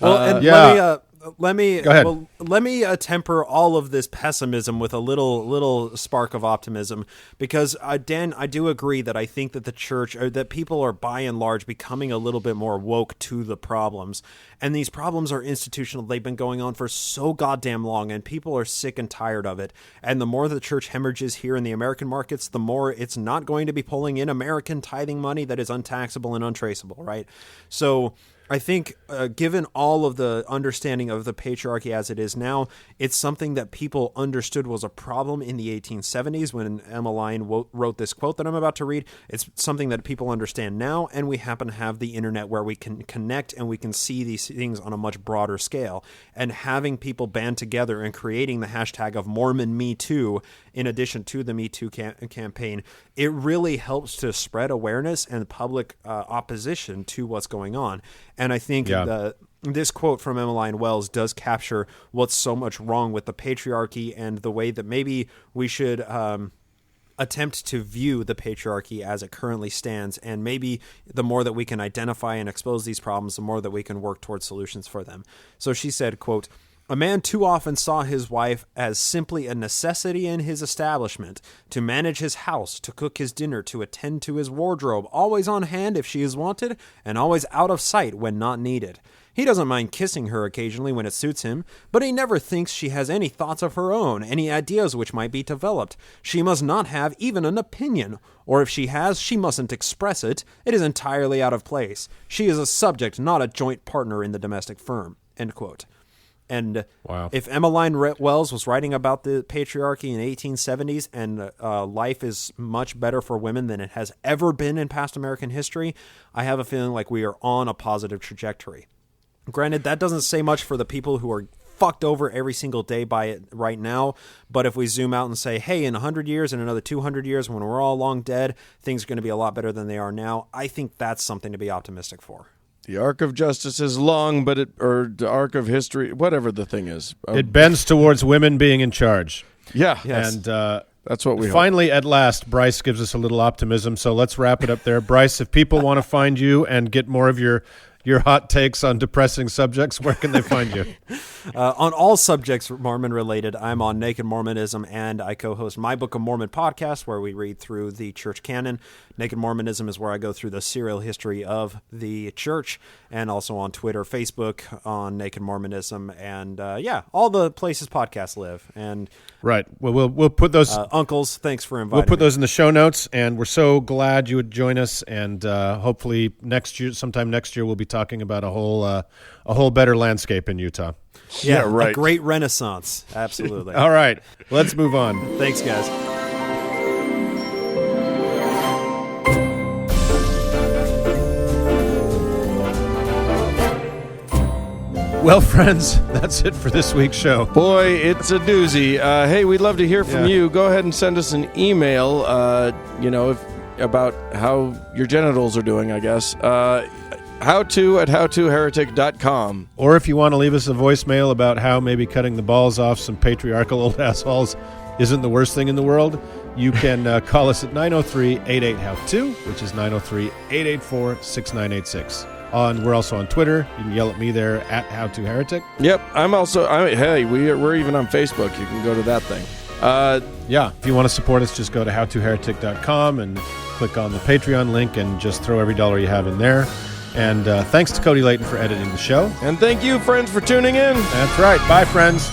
Well, and yeah. let me Go ahead. Well, let me temper all of this pessimism with a little spark of optimism, because Dan, I do agree that I think that the church, or that people are by and large becoming a little bit more woke to the problems, and these problems are institutional. They've been going on for so goddamn long, and people are sick and tired of it. And the more the church hemorrhages here in the American markets, the more it's not going to be pulling in American tithing money that is untaxable and untraceable, right? So I think given all of the understanding of the patriarchy as it is now, it's something that people understood was a problem in the 1870s when Emma Lyon wrote this quote that I'm about to read. It's something that people understand now, and we happen to have the internet where we can connect and we can see these things on a much broader scale. And having people band together and creating the hashtag of Mormon Me Too, in addition to the Me Too campaign, it really helps to spread awareness and public opposition to what's going on. And I think this quote from Emmeline Wells does capture what's so much wrong with the patriarchy and the way that maybe we should attempt to view the patriarchy as it currently stands. And maybe the more that we can identify and expose these problems, the more that we can work towards solutions for them. So she said, quote, "A man too often saw his wife as simply a necessity in his establishment, to manage his house, to cook his dinner, to attend to his wardrobe, always on hand if she is wanted, and always out of sight when not needed. He doesn't mind kissing her occasionally when it suits him, but he never thinks she has any thoughts of her own, any ideas which might be developed. She must not have even an opinion, or if she has, she mustn't express it. It is entirely out of place. She is a subject, not a joint partner in the domestic firm." End quote. And Wow. if Emmeline Wells was writing about the patriarchy in the 1870s and life is much better for women than it has ever been in past American history, I have a feeling like we are on a positive trajectory. Granted, that doesn't say much for the people who are fucked over every single day by it right now, but if we zoom out and say, hey, in 100 years and another 200 years, when we're all long dead, things are going to be a lot better than they are now, I think that's something to be optimistic for. The arc of justice is long, or the arc of history, whatever the thing is. It bends towards women being in charge. Yeah. Yes. And That's what we hope. finally, at last, Bryce gives us a little optimism. So let's wrap it up there. Bryce, if people want to find you and get more of your hot takes on depressing subjects, where can they find you? On all subjects Mormon related, I'm on Naked Mormonism, and I co-host My Book of Mormon podcast, where we read through the church canon. Naked Mormonism is where I go through the serial history of the church, and also on Twitter, Facebook, on Naked Mormonism, and all the places podcasts live. And Right. Well, we'll put those. uncles, thanks for inviting We'll put me. those in the show notes, and we're so glad you would join us. And hopefully sometime next year, we'll be talking about a whole better landscape in Utah. Yeah, right. A great renaissance. Absolutely. All right, let's move on. Thanks, guys. Well, friends, that's it for this week's show. Boy, it's a doozy. Hey, we'd love to hear from you. Go ahead and send us an email, about how your genitals are doing, I guess. howto@howtoheretic.com. Or if you want to leave us a voicemail about how maybe cutting the balls off some patriarchal old assholes isn't the worst thing in the world, you can call us at 903-88-HOW-TO, which is 903-884-6986. We're also on Twitter. You can yell at me there at HowToHeretic. Yep, hey, we're even on Facebook. You can go to that thing. If you want to support us, just go to howtoheretic.com and click on the Patreon link and just throw every dollar you have in there. And thanks to Cody Layton for editing the show. And thank you, friends, for tuning in. That's right. Bye, friends.